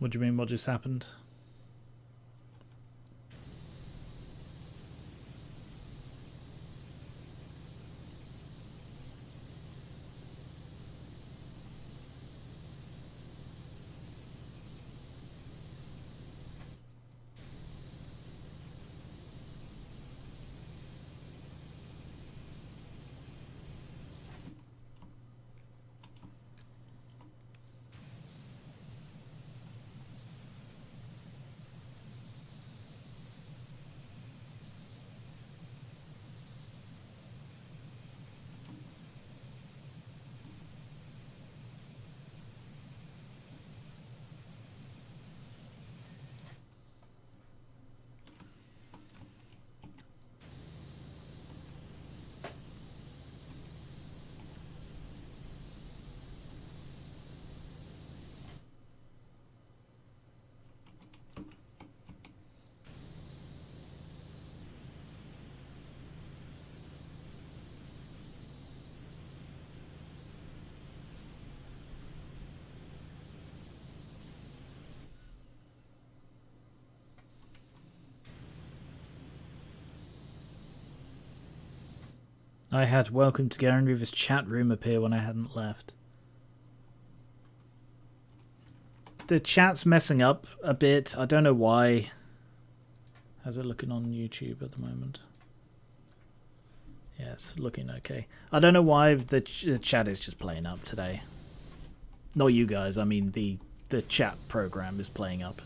What do you mean, what just happened? I had welcome to Garen Reaver's chat room appear when I hadn't left. The chat's messing up a bit. I don't know why. How's it looking on YouTube at the moment? Yeah, it's looking okay. I don't know why the chat is just playing up today. Not you guys, I mean the chat program is playing up.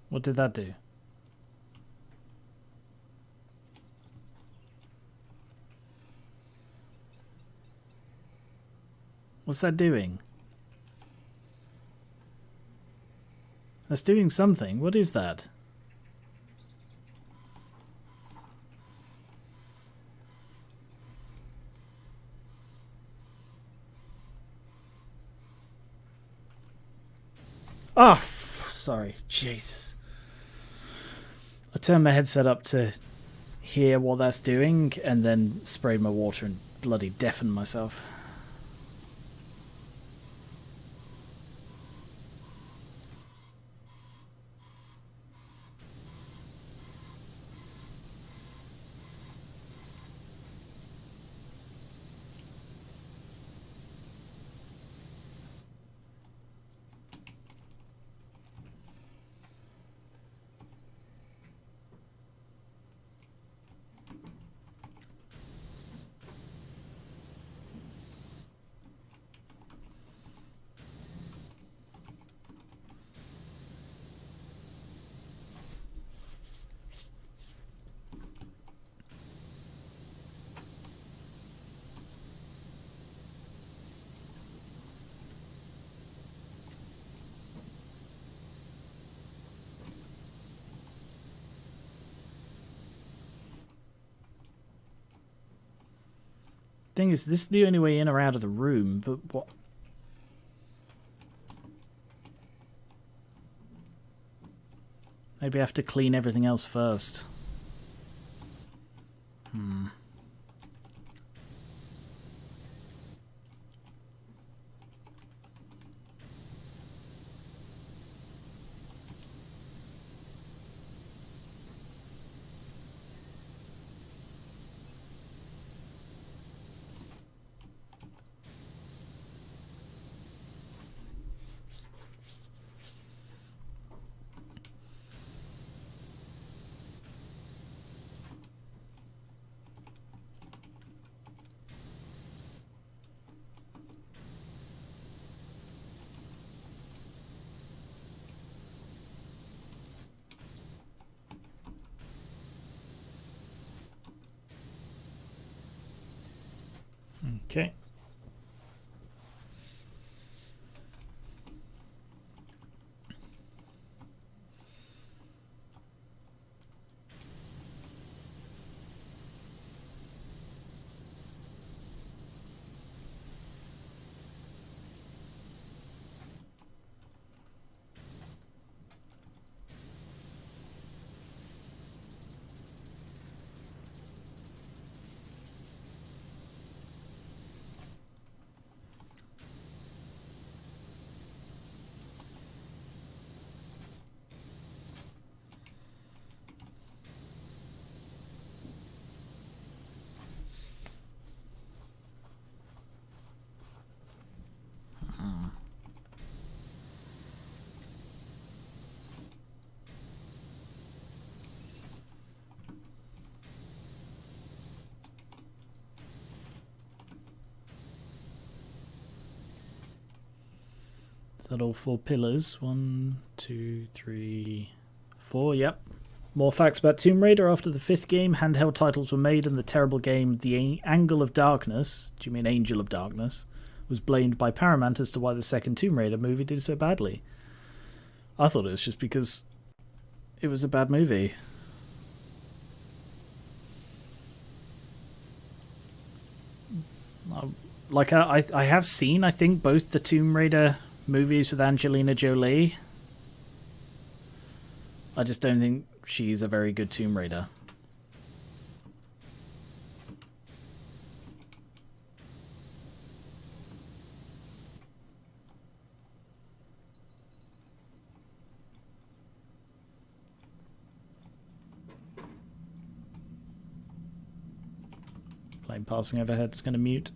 What did that do? What's that doing? That's doing something. What is that? Oh, sorry. Jesus. I turned my headset up to hear what that's doing and then sprayed my water and bloody deafened myself. Thing is, this is the only way in or out of the room, but what? Maybe I have to clean everything else first. Okay. Is that all 4 pillars? 1, 2, 3, 4. Yep. More facts about Tomb Raider. After the 5th game, handheld titles were made, and the terrible game The Angle of Darkness, do you mean Angel of Darkness, was blamed by Paramount as to why the second Tomb Raider movie did so badly. I thought it was just because it was a bad movie. Like, I have seen, I think, both the Tomb Raider movies with Angelina Jolie. I just don't think she's a very good Tomb Raider. Plane passing overhead, it's going to mute.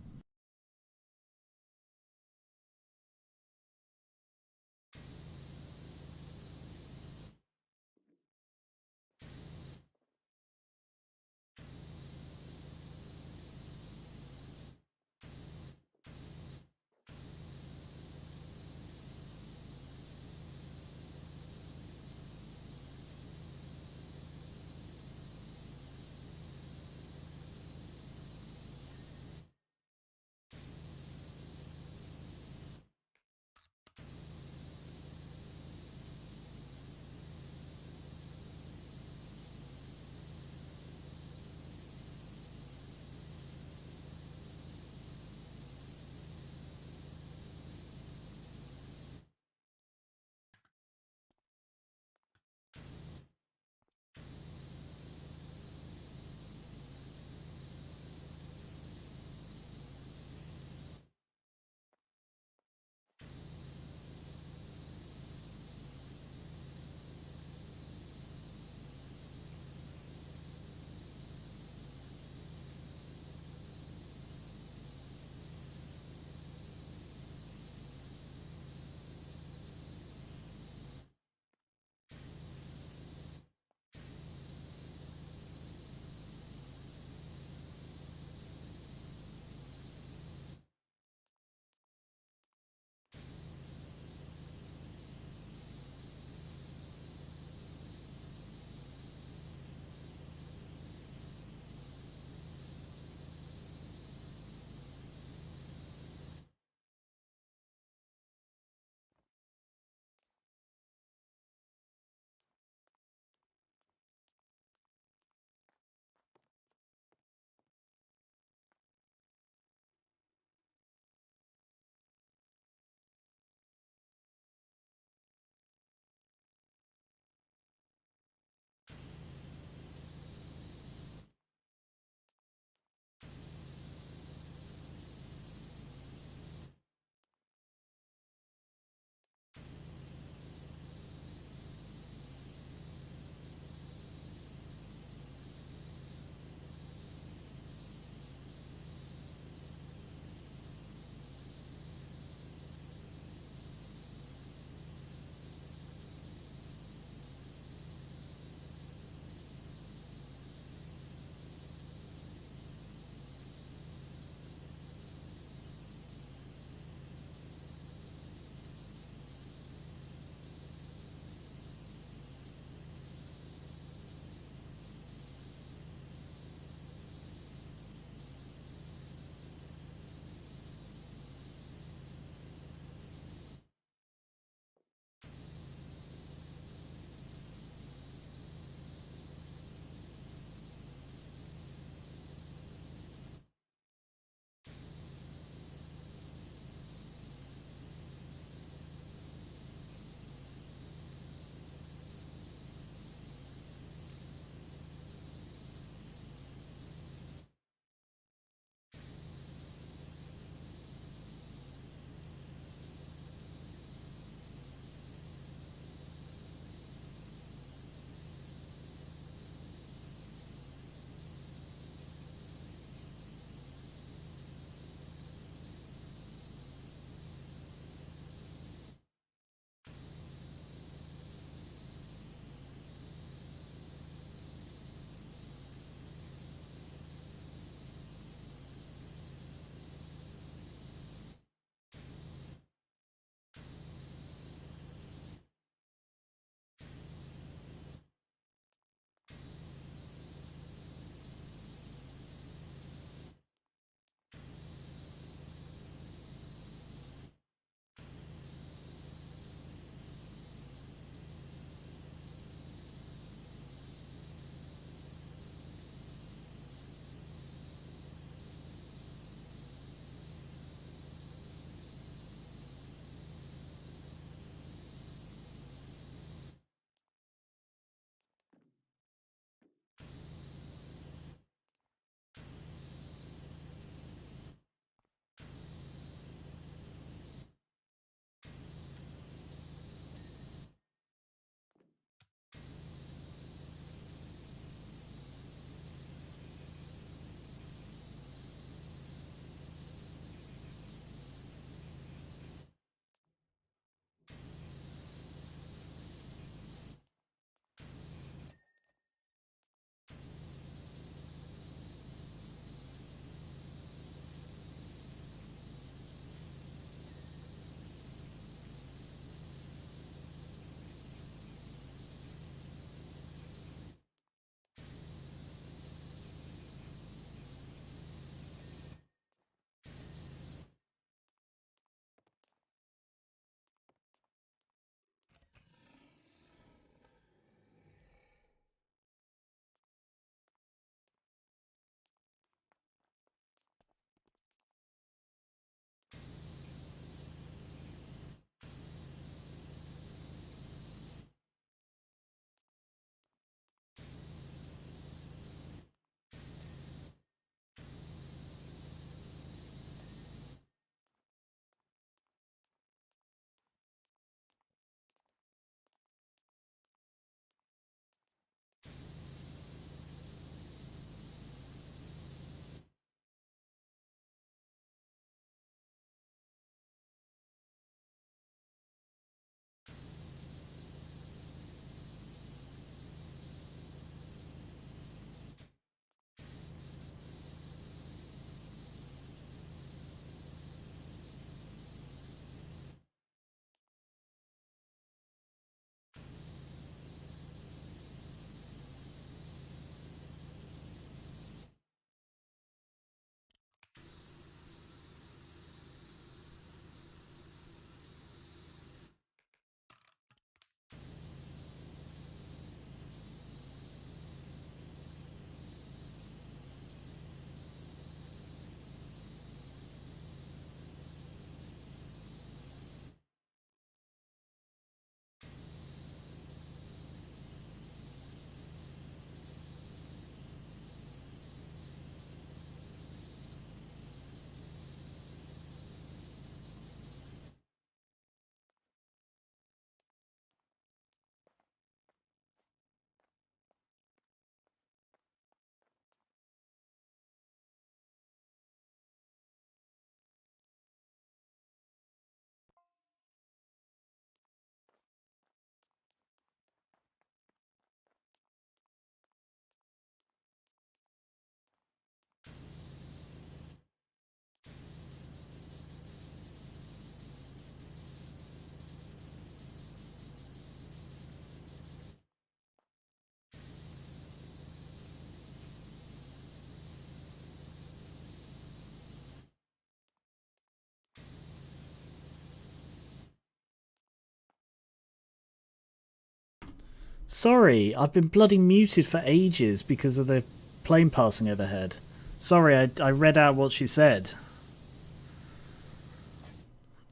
Sorry, I've been bloody muted for ages because of the plane passing overhead. Sorry, I read out what she said.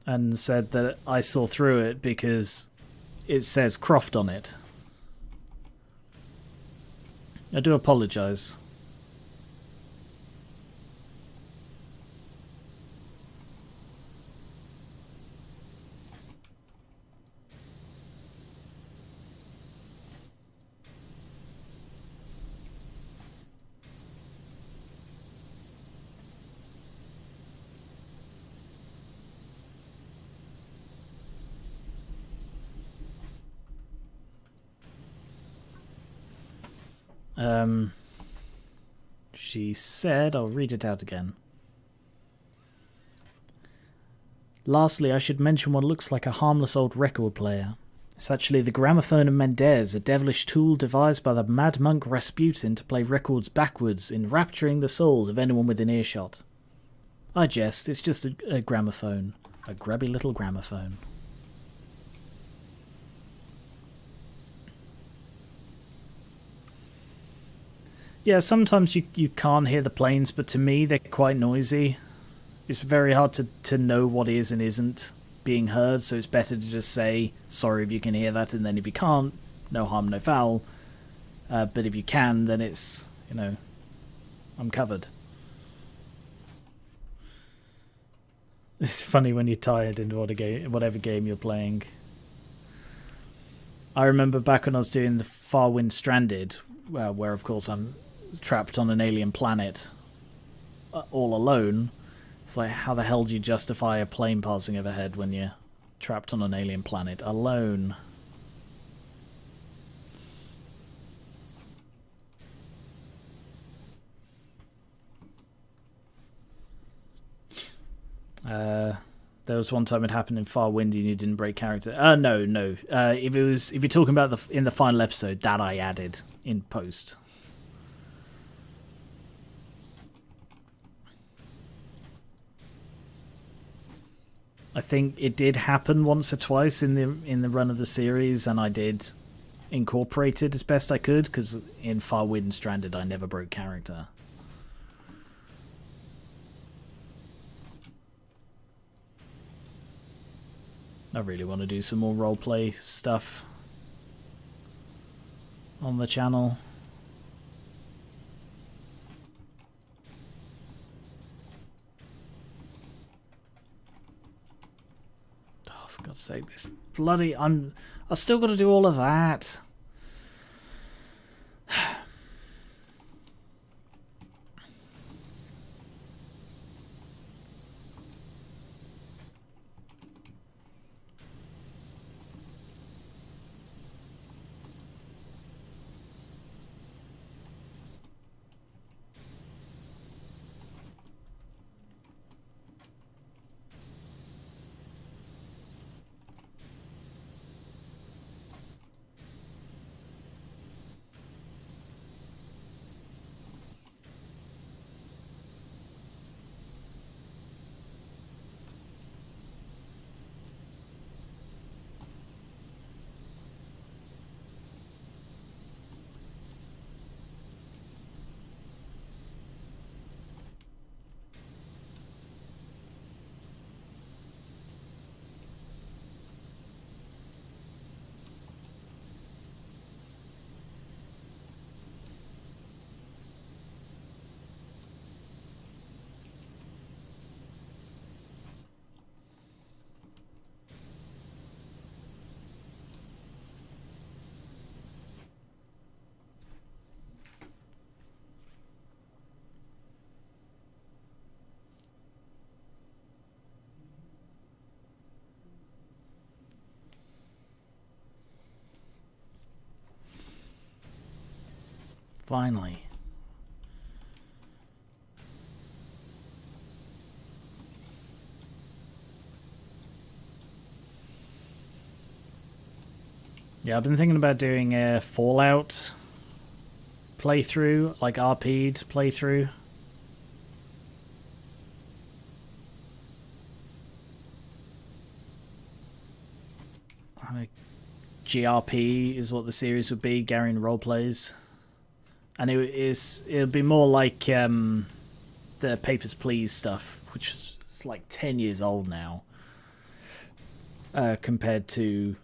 And said that I saw through it because it says Croft on it. I do apologise. She said, I'll read it out again. Lastly, I should mention what looks like a harmless old record player. It's actually the gramophone of Mendez, a devilish tool devised by the mad monk Rasputin to play records backwards, enrapturing the souls of anyone within earshot. I jest, it's just a gramophone. A grubby little gramophone. Yeah, sometimes you can't hear the planes, but to me they're quite noisy. It's very hard to know what is and isn't being heard, so it's better to just say, sorry if you can hear that, and then if you can't, no harm, no foul. But if you can, then it's, you know, I'm covered. It's funny when you tie it into whatever game you're playing. I remember back when I was doing the Farwind Stranded, where of course I'm trapped on an alien planet all alone. It's like, how the hell do you justify a plane passing overhead when you're trapped on an alien planet alone? There was one time it happened in Farwind and you didn't break character. No. If you're talking about in the final episode, that I added in post. I think it did happen once or twice in the run of the series, and I did incorporate it as best I could, because in Farwind and Stranded I never broke character. I really want to do some more roleplay stuff on the channel. Oh, for God's sake, this bloody... I've still got to do all of that. Finally. Yeah, I've been thinking about doing a Fallout playthrough, like RP'd playthrough. I GRP is what the series would be, Garion Roleplays. And it'll be more like the Papers, Please stuff, which is like 10 years old now, compared to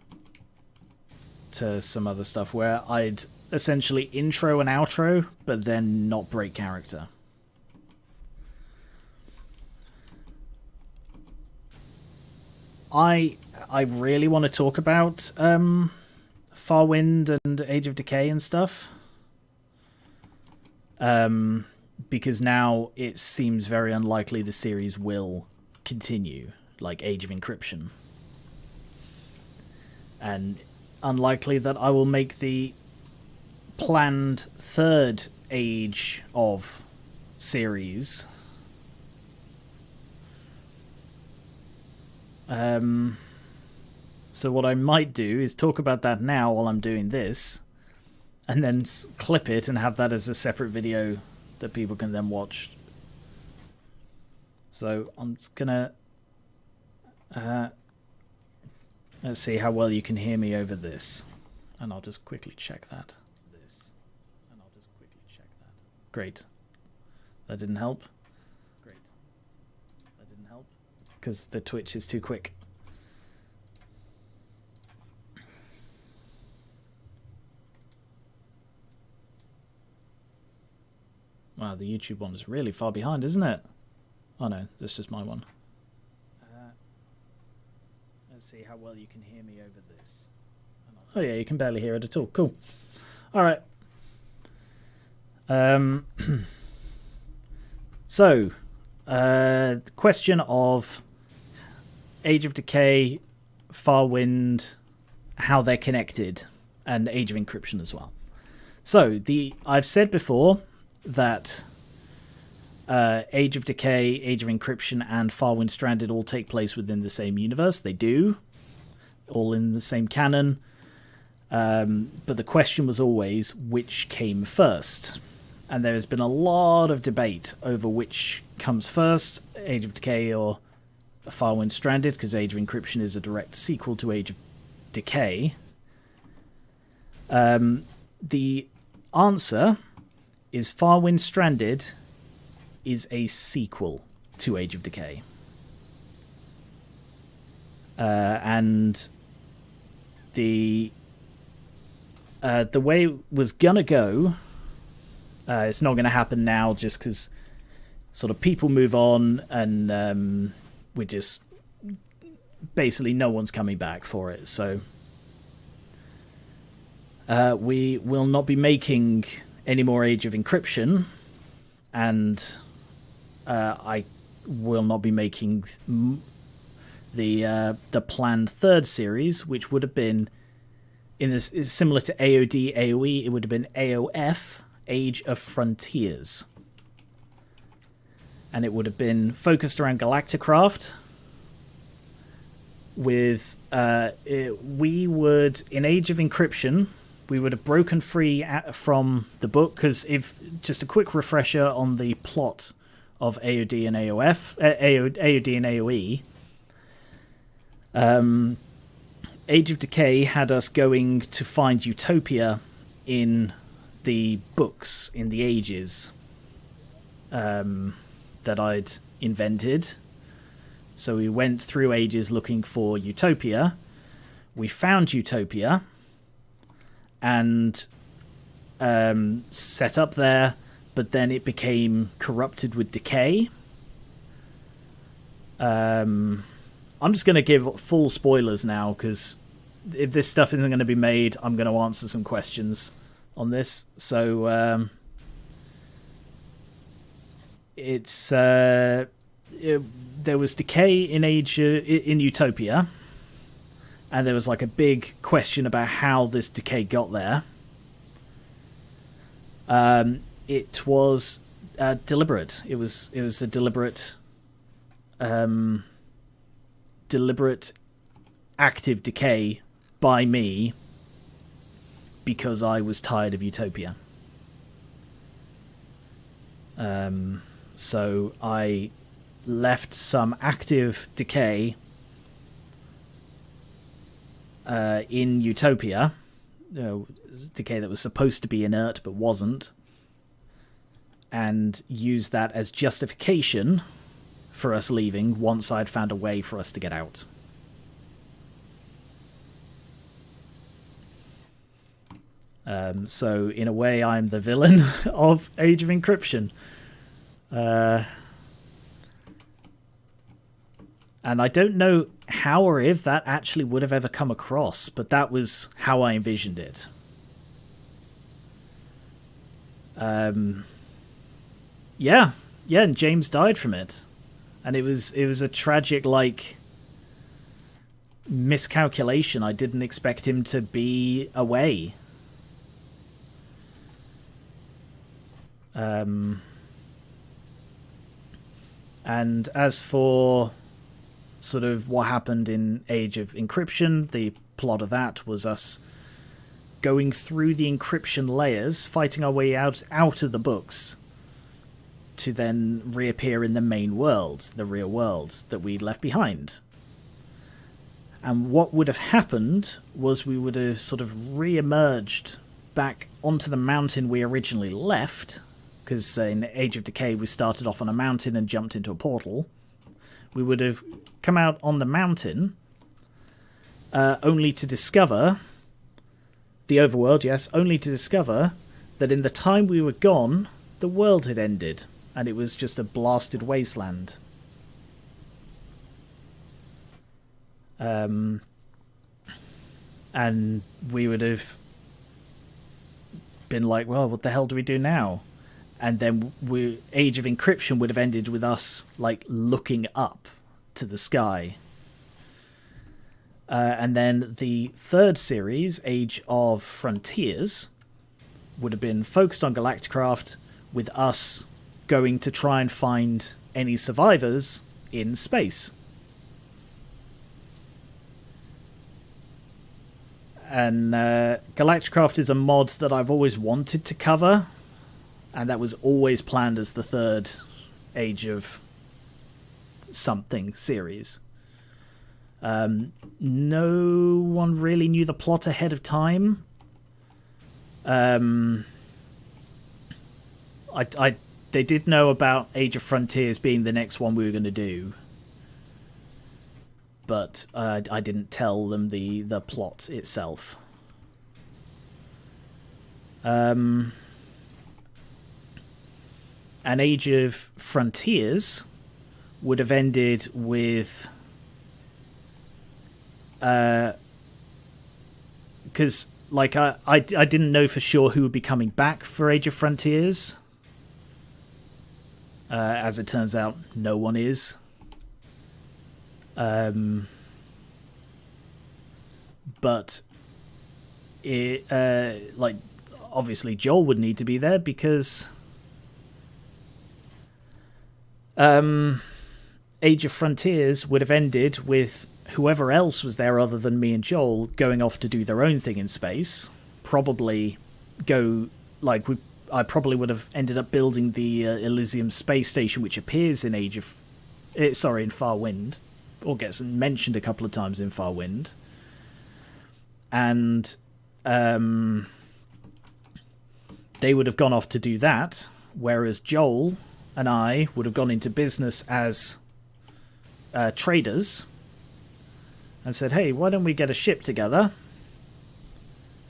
some other stuff where I'd essentially intro and outro, but then not break character. I really want to talk about Farwind and Age of Decay and stuff. Because now it seems very unlikely the series will continue, like Age of Encryption. And unlikely that I will make the planned third Age of series. So what I might do is talk about that now while I'm doing this, and then clip it and have that as a separate video that people can then watch. So I'm just gonna let's see how well you can hear me over this, and I'll just quickly check that. Great. That didn't help. Because the Twitch is too quick. Wow, the YouTube one is really far behind, isn't it? Oh no, that's just my one. Let's see how well you can hear me over this. Oh yeah, you can barely hear it at all. Cool. Alright. So, the question of Age of Decay, Farwind, how they're connected, and Age of Encryption as well. So, I've said before that Age of Decay, Age of Encryption, and Farwind Stranded all take place within the same universe. They do, all in the same canon. But the question was always, which came first? And there has been a lot of debate over which comes first, Age of Decay or Farwind Stranded, because Age of Encryption is a direct sequel to Age of Decay. The answer is Farwind Stranded is a sequel to Age of Decay. And the way it was gonna go, it's not gonna happen now just because sort of people move on, and we just basically no one's coming back for it. So we will not be making any more Age of Encryption, and I will not be making the planned third series, which would have been in this is similar to AOD AOE. It would have been AOF, Age of Frontiers, and it would have been focused around Galacticraft. With we would in Age of Encryption, we would have broken free from the book, because if just a quick refresher on the plot of AOD and AOD and AOE. Age of Decay had us going to find Utopia in the books, in the ages that I'd invented. So we went through ages looking for Utopia. We found Utopia and set up there, but then it became corrupted with decay. I'm just going to give full spoilers now, because if this stuff isn't going to be made, I'm going to answer some questions on this. So there was decay in in Utopia, and there was like a big question about how this decay got there. It was deliberate. It was a deliberate active decay by me, because I was tired of Utopia. So I left some active decay in Utopia, decay that was supposed to be inert but wasn't, and use that as justification for us leaving once I'd found a way for us to get out. So in a way, I'm the villain of Age of Encryption. And I don't know how or if that actually would have ever come across, but that was how I envisioned it. Yeah, and James died from it. And it was a tragic, like, miscalculation. I didn't expect him to be away. And as for sort of what happened in Age of Encryption, the plot of that was us going through the encryption layers, fighting our way out of the books, to then reappear in the main world, the real world that we'd left behind. And what would have happened was we would have sort of re-emerged back onto the mountain we originally left, because in Age of Decay we started off on a mountain and jumped into a portal. We would have come out on the mountain, only to discover, the overworld, yes, only to discover that in the time we were gone, the world had ended, and it was just a blasted wasteland. And we would have been like, well, what the hell do we do now? And then Age of Encryption would have ended with us, like, looking up to the sky. And then the third series, Age of Frontiers, would have been focused on Galacticraft, with us going to try and find any survivors in space. And Galacticraft is a mod that I've always wanted to cover, and that was always planned as the third Age of something series. No one really knew the plot ahead of time. They did know about Age of Frontiers being the next one we were going to do, but I didn't tell them the plot itself. An Age of Frontiers would have ended with... because like I didn't know for sure who would be coming back for Age of Frontiers. As it turns out, no one is. But it like obviously Joel would need to be there because Age of Frontiers would have ended with whoever else was there other than me and Joel going off to do their own thing in space. Probably go, like, I probably would have ended up building the Elysium space station, which appears in in Farwind, or gets mentioned a couple of times in Farwind. And they would have gone off to do that, whereas Joel and I would have gone into business as traders and said, hey, why don't we get a ship together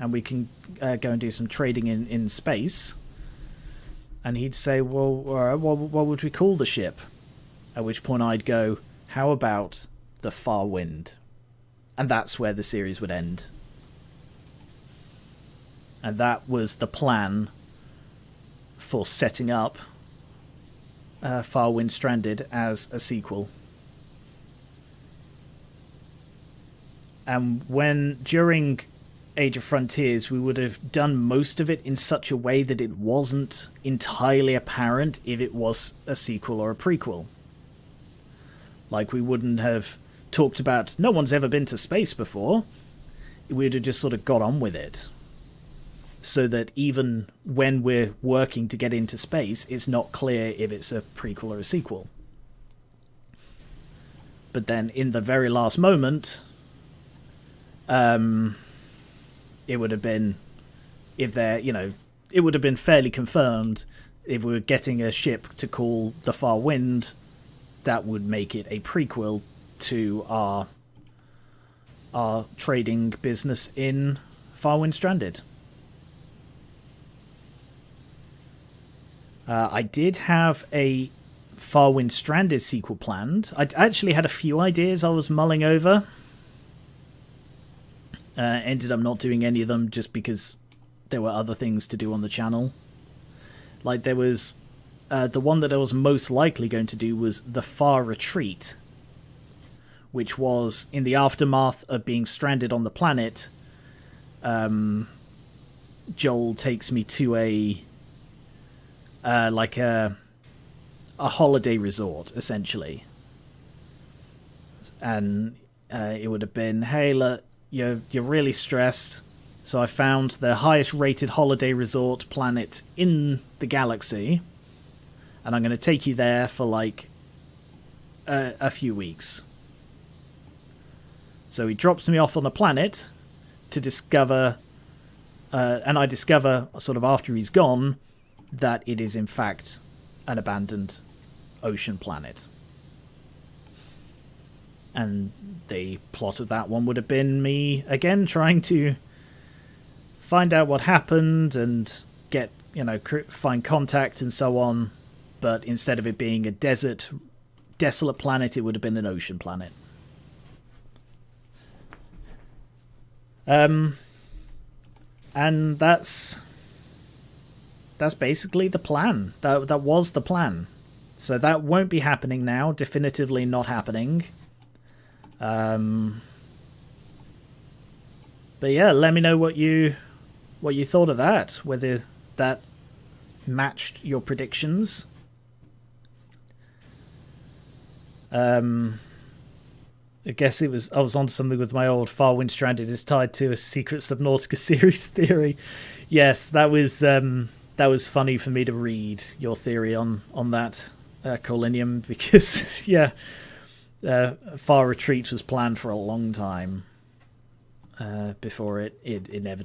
and we can go and do some trading in space. And he'd say, well, what would we call the ship? At which point I'd go, how about the Farwind? And that's where the series would end. And that was the plan for setting up Farwind Stranded as a sequel. And during Age of Frontiers, we would have done most of it in such a way that it wasn't entirely apparent if it was a sequel or a prequel. Like, we wouldn't have talked about, no one's ever been to space before. We'd have just sort of got on with it. So that even when we're working to get into space, it's not clear if it's a prequel or a sequel. But then, in the very last moment, it would have been, if they're, it would have been fairly confirmed if we were getting a ship to call the Far Wind. That would make it a prequel to our trading business in Farwind Stranded. I did have a Farwind Stranded sequel planned. I actually had a few ideas I was mulling over. Ended up not doing any of them just because there were other things to do on the channel. Like, there was the one that I was most likely going to do was The Far Retreat, which was in the aftermath of being stranded on the planet. Joel takes me to a holiday resort, essentially, and it would have been, hey, look, you're really stressed, so I found the highest rated holiday resort planet in the galaxy, and I'm going to take you there for like a few weeks. So he drops me off on a planet to discover, and I discover sort of after he's gone that it is in fact an abandoned ocean planet. And the plot of that one would have been me again trying to find out what happened and get, find contact and so on. But instead of it being a desolate planet, it would have been an ocean planet. And that's basically the plan. That was the plan. So that won't be happening now. Definitively not happening. But yeah, let me know what you thought of that. Whether that matched your predictions. I guess I was onto something with my old Farwind Stranded is tied to a Secret Subnautica series theory. Yes, that was funny for me to read your theory on that, Colinium, because yeah, Far Retreat was planned for a long time before it never,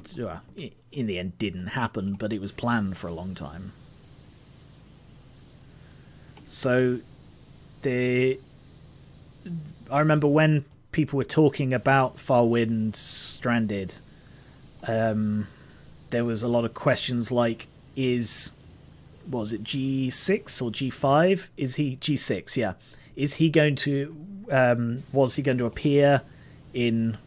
in the end, didn't happen, but it was planned for a long time. So I remember when people were talking about Farwind Stranded, there was a lot of questions like, was it G6 or G5? Is he G6? Yeah. Is he going to? Was he going to appear in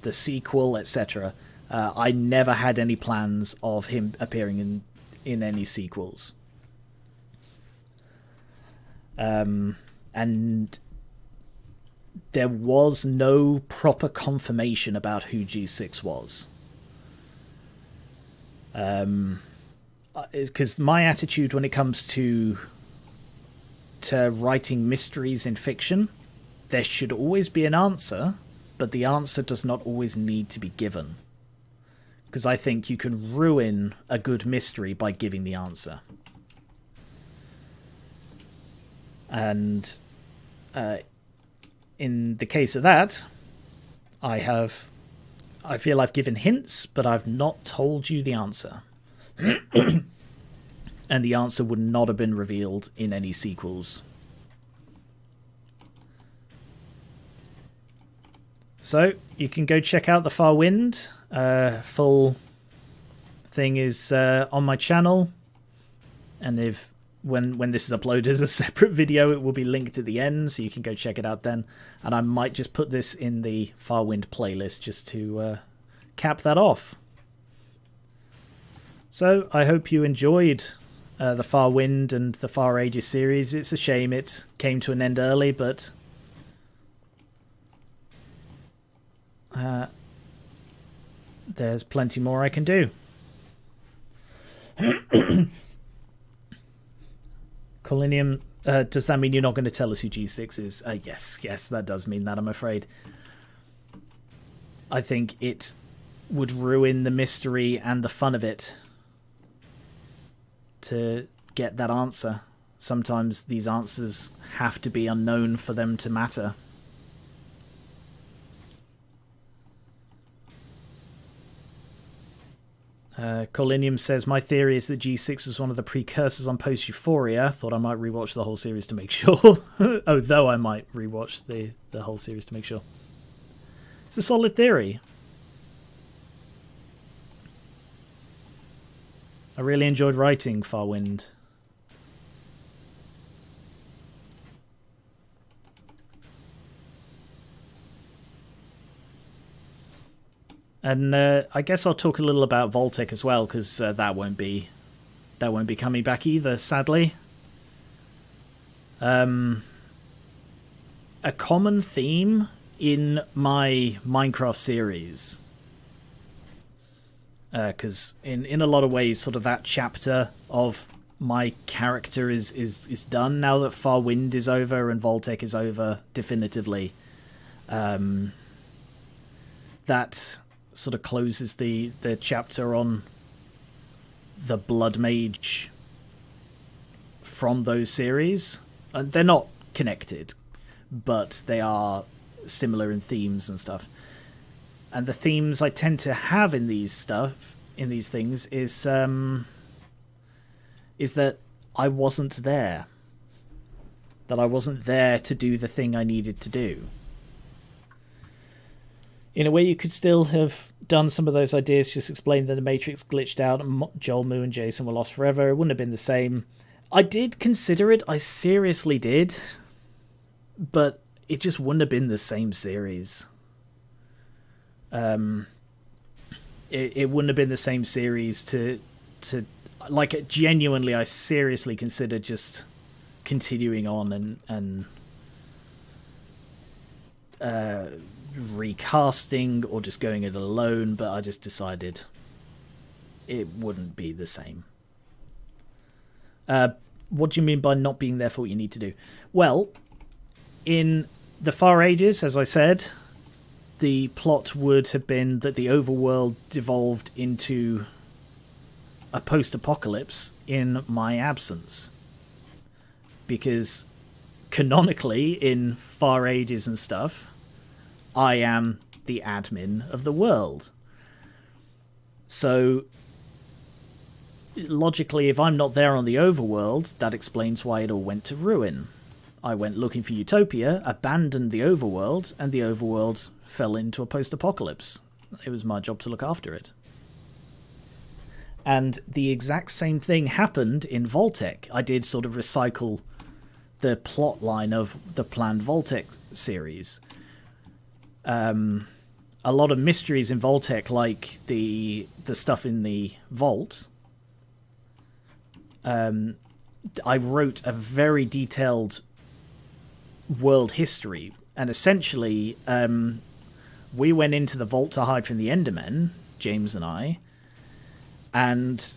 the sequel, etc.? I never had any plans of him appearing in any sequels. And there was no proper confirmation about who G6 was. Because my attitude when it comes to writing mysteries in fiction, there should always be an answer, but the answer does not always need to be given. Because I think you can ruin a good mystery by giving the answer. And in the case of that, I feel I've given hints, but I've not told you the answer. And the answer would not have been revealed in any sequels. So, you can go check out the Far Wind. Full thing is on my channel. And when this is uploaded as a separate video, it will be linked at the end, so you can go check it out then. And I might just put this in the Far Wind playlist just to cap that off. So, I hope you enjoyed the Far Wind and the Far Ages series. It's a shame it came to an end early, but there's plenty more I can do. Colinium, does that mean you're not going to tell us who G6 is? Yes, that does mean that, I'm afraid. I think it would ruin the mystery and the fun of it to get that answer. Sometimes these answers have to be unknown for them to matter. Colinium says, my theory is that G6 was one of the precursors on post-Euphoria. Thought I might rewatch the whole series to make sure. Though I might rewatch the whole series to make sure. It's a solid theory. I really enjoyed writing Farwind. And I guess I'll talk a little about Vault-Tec as well, because that won't be coming back either, sadly. A common theme in my Minecraft series, because in a lot of ways, sort of that chapter of my character is done now that Farwind is over and Vault-Tec is over definitively. That sort of closes the chapter on the Blood Mage from those series. They're not connected, but they are similar in themes and stuff. And the themes I tend to have in these things is that I wasn't there. That I wasn't there to do the thing I needed to do. In a way, you could still have done some of those ideas, just explain that the Matrix glitched out and Joel, Moo, and Jason were lost forever. It wouldn't have been the same. I did consider it. I seriously did. But it just wouldn't have been the same series. It wouldn't have been the same series to like, genuinely, I seriously considered just continuing on and recasting or just going it alone, but I just decided it wouldn't be the same. What do you mean by not being there for what you need to do? Well, in the Far Ages, as I said, the plot would have been that the overworld devolved into a post-apocalypse in my absence. Because canonically, in Far Ages and stuff, I am the admin of the world. So, logically, if I'm not there on the overworld, that explains why it all went to ruin. I went looking for Utopia, abandoned the overworld, and the overworld fell into a post-apocalypse. It was my job to look after it. And the exact same thing happened in Vault-Tec. I did sort of recycle the plot line of the planned Vault-Tec series. A lot of mysteries in Vault-Tec, like the stuff in the vault. I wrote a very detailed world history, and essentially, we went into the vault to hide from the Endermen, James and I, and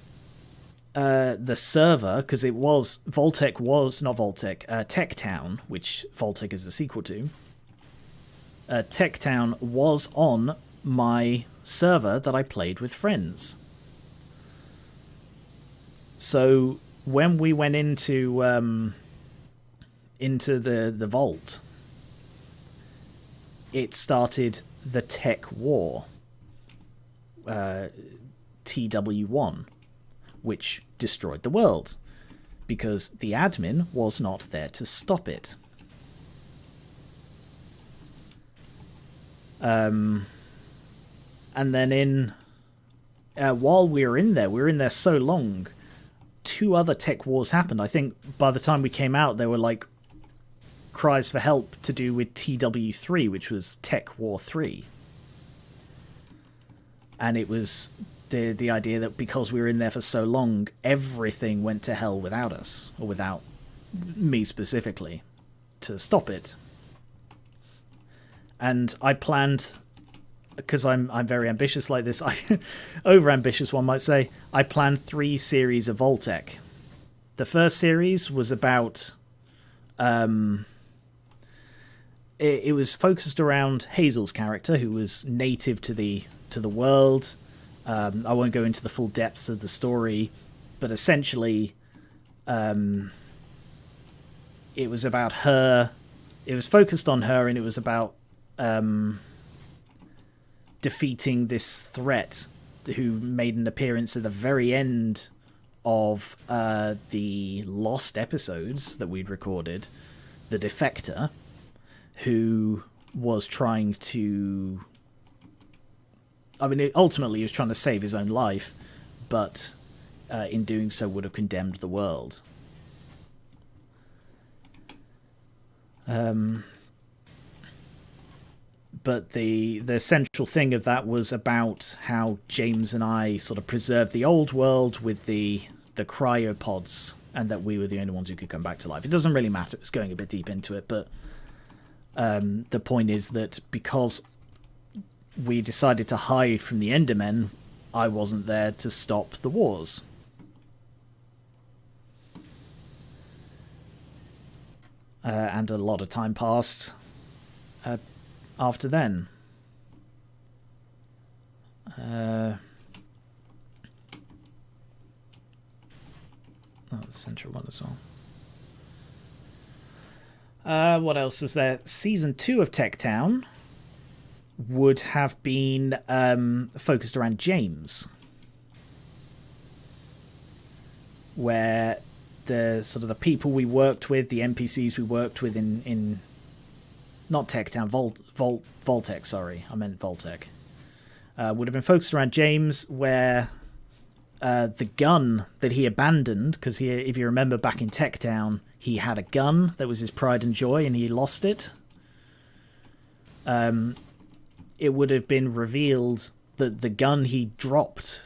the server, because it was Vault-Tec was not Vault-Tec, Tech Town, which Vault-Tec is a sequel to. Tech Town was on my server that I played with friends. So when we went into the vault, it started the Tech War, TW1, which destroyed the world because the admin was not there to stop it. And then while we were in there so long, 2 other tech wars happened. I think by the time we came out, there were like cries for help to do with TW3, which was Tech War 3. And it was the idea that because we were in there for so long, everything went to hell without us, or without me specifically, to stop it. And I planned, because I'm very ambitious like this, over-ambitious one might say, I planned 3 series of Vault-Tec. The first series was about... It was focused around Hazel's character, who was native to the world. I won't go into the full depths of the story, but essentially, it was about her. It was focused on her, and it was about defeating this threat who made an appearance at the very end of the lost episodes that we'd recorded, the Defector, who was trying to... I mean, ultimately he was trying to save his own life, but in doing so would have condemned the world. But the central thing of that was about how James and I sort of preserved the old world with the cryopods, and that we were the only ones who could come back to life. It doesn't really matter, it's going a bit deep into it, but the point is that because we decided to hide from the Endermen, I wasn't there to stop the wars. And a lot of time passed after then. Oh, the central one as well. What else is there? Season 2 of Tech Town would have been focused around James, where the sort of the people we worked with, the NPCs we worked with in not Tech Town, Voltec, sorry, I meant Voltec, would have been focused around James, where the gun that he abandoned, because if you remember back in Tech Town, he had a gun that was his pride and joy, and he lost it. It would have been revealed that the gun he dropped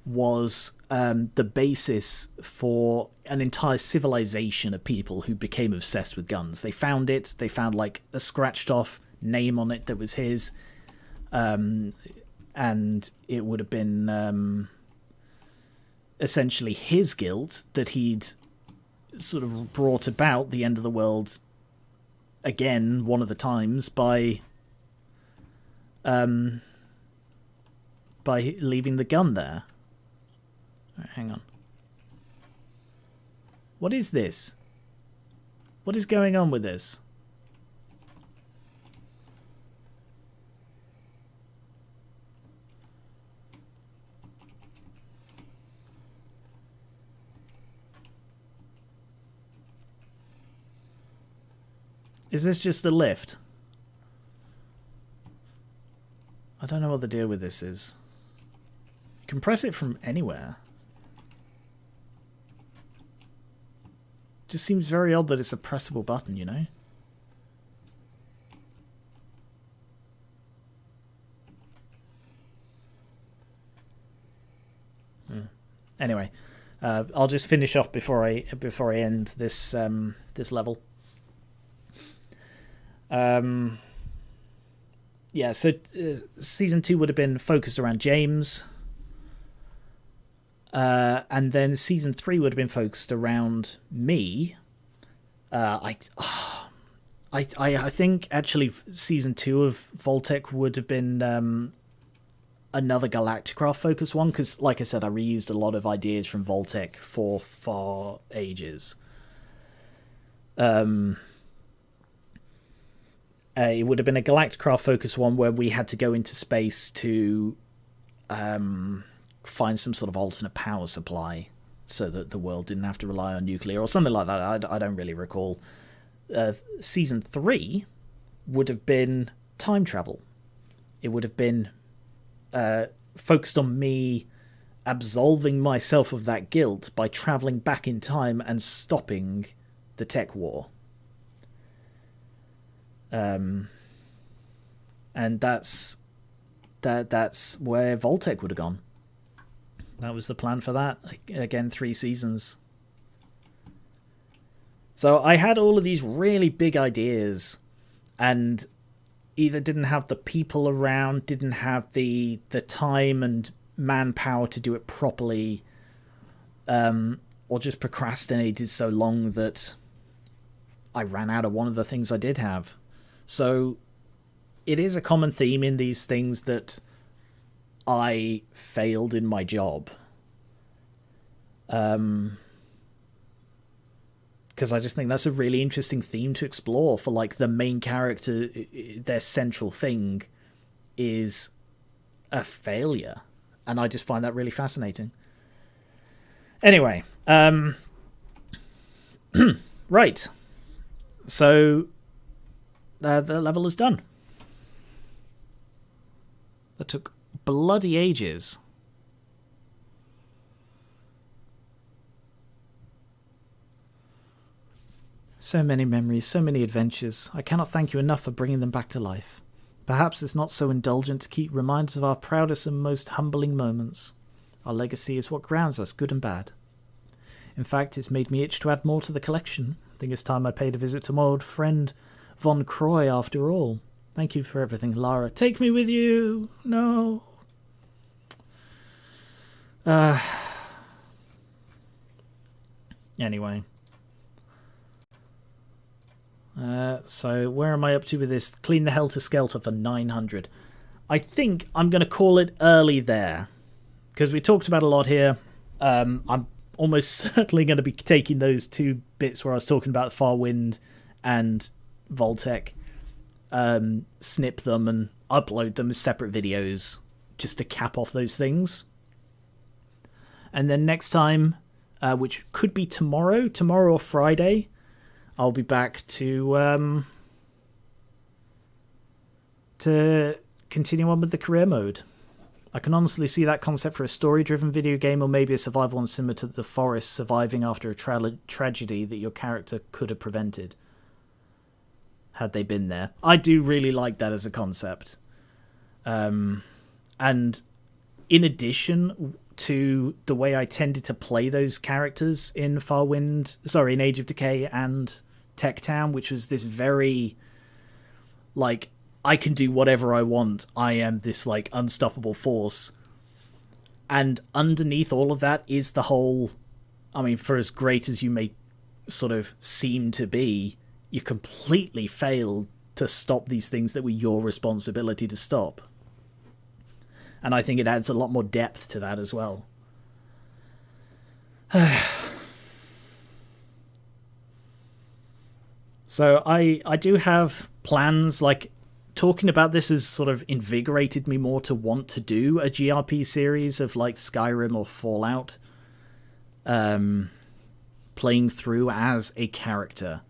was the basis for an entire civilization of people who became obsessed with guns. They found it. They found like a scratched off name on it that was his. And it would have been essentially his guilt that he'd sort of brought about the end of the world again one of the times by leaving the gun there. Right, hang on. What is this? What is going on with this? Is this just a lift? I don't know what the deal with this is. You can press it from anywhere. Just seems very odd that it's a pressable button, you know? Anyway, I'll just finish off before I end this this level. Yeah, so season 2 would have been focused around James. And then season 3 would have been focused around me. I think actually season 2 of Voltec would have been another Galacticraft focused one, because like I said, I reused a lot of ideas from Voltec for ages. It would have been a Galacticraft focused one where we had to go into space to find some sort of alternate power supply so that the world didn't have to rely on nuclear or something like that. I don't really recall. Season 3 would have been time travel. It would have been focused on me absolving myself of that guilt by traveling back in time and stopping the tech war. And that's where Voltec would have gone. That was the plan for that. Again, 3 seasons. So I had all of these really big ideas, and either didn't have the people around, didn't have the time and manpower to do it properly, or just procrastinated so long that I ran out of one of the things I did have. So it is a common theme in these things that I failed in my job. Because I just think that's a really interesting theme to explore for, like, the main character. Their central thing is a failure, And I just find that really fascinating. Anyway, right. So the level is done. That took bloody ages. So many memories, so many adventures. I cannot thank you enough for bringing them back to life. Perhaps it's not so indulgent to keep reminders of our proudest and most humbling moments. Our legacy is what grounds us, good and bad. In fact, it's made me itch to add more to the collection. I think it's time I paid a visit to my old friend Von Croy after all. Thank you for everything, Lara. Take me with you! No. Anyway. So where am I up to with this? Clean the Helter Skelter for 900. I think I'm going to call it early there. Because we talked about a lot here. I'm almost certainly going to be taking those 2 bits where I was talking about Farwind and Voltec. Snip them and upload them as separate videos. Just to cap off those things. And then next time, which could be tomorrow or Friday, I'll be back to continue on with the career mode. I can honestly see that concept for a story-driven video game, or maybe a survival one similar to The Forest, surviving after a tragedy that your character could have prevented, had they been there. I do really like that as a concept. And in addition to the way I tended to play those characters in in Age of Decay and Tech Town, which was this very, like, I can do whatever I want. I am this, like, unstoppable force. And underneath all of that is the whole, I mean, for as great as you may sort of seem to be, you completely failed to stop these things that were your responsibility to stop. And I think it adds a lot more depth to that as well. So I do have plans, like, talking about this has sort of invigorated me more to want to do a GRP series of, like, Skyrim or Fallout. Playing through as a character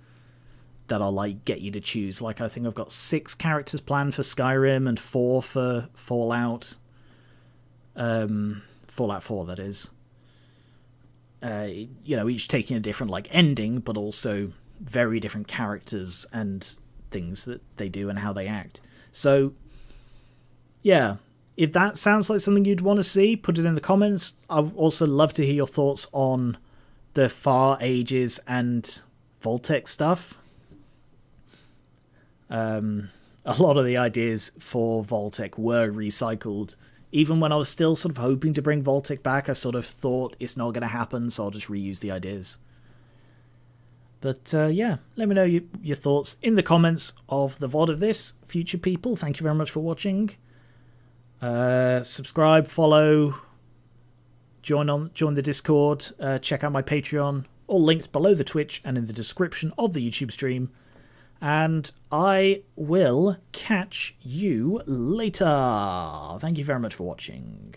that I'll, like, get you to choose. Like, I think I've got 6 characters planned for Skyrim and 4 for Fallout. Fallout 4, that is. Each taking a different, like, ending, but also very different characters and things that they do and how they act. So, yeah, if that sounds like something you'd want to see, put it in the comments. I'd also love to hear your thoughts on the Far Ages and Voltec stuff. A lot of the ideas for Voltec were recycled. Even when I was still sort of hoping to bring Voltec back, I sort of thought it's not going to happen, so I'll just reuse the ideas. But yeah, let me know your thoughts in the comments of the VOD of this. Future people, thank you very much for watching. Subscribe, follow, join the Discord, check out my Patreon. All links below the Twitch and in the description of the YouTube stream. And I will catch you later. Thank you very much for watching.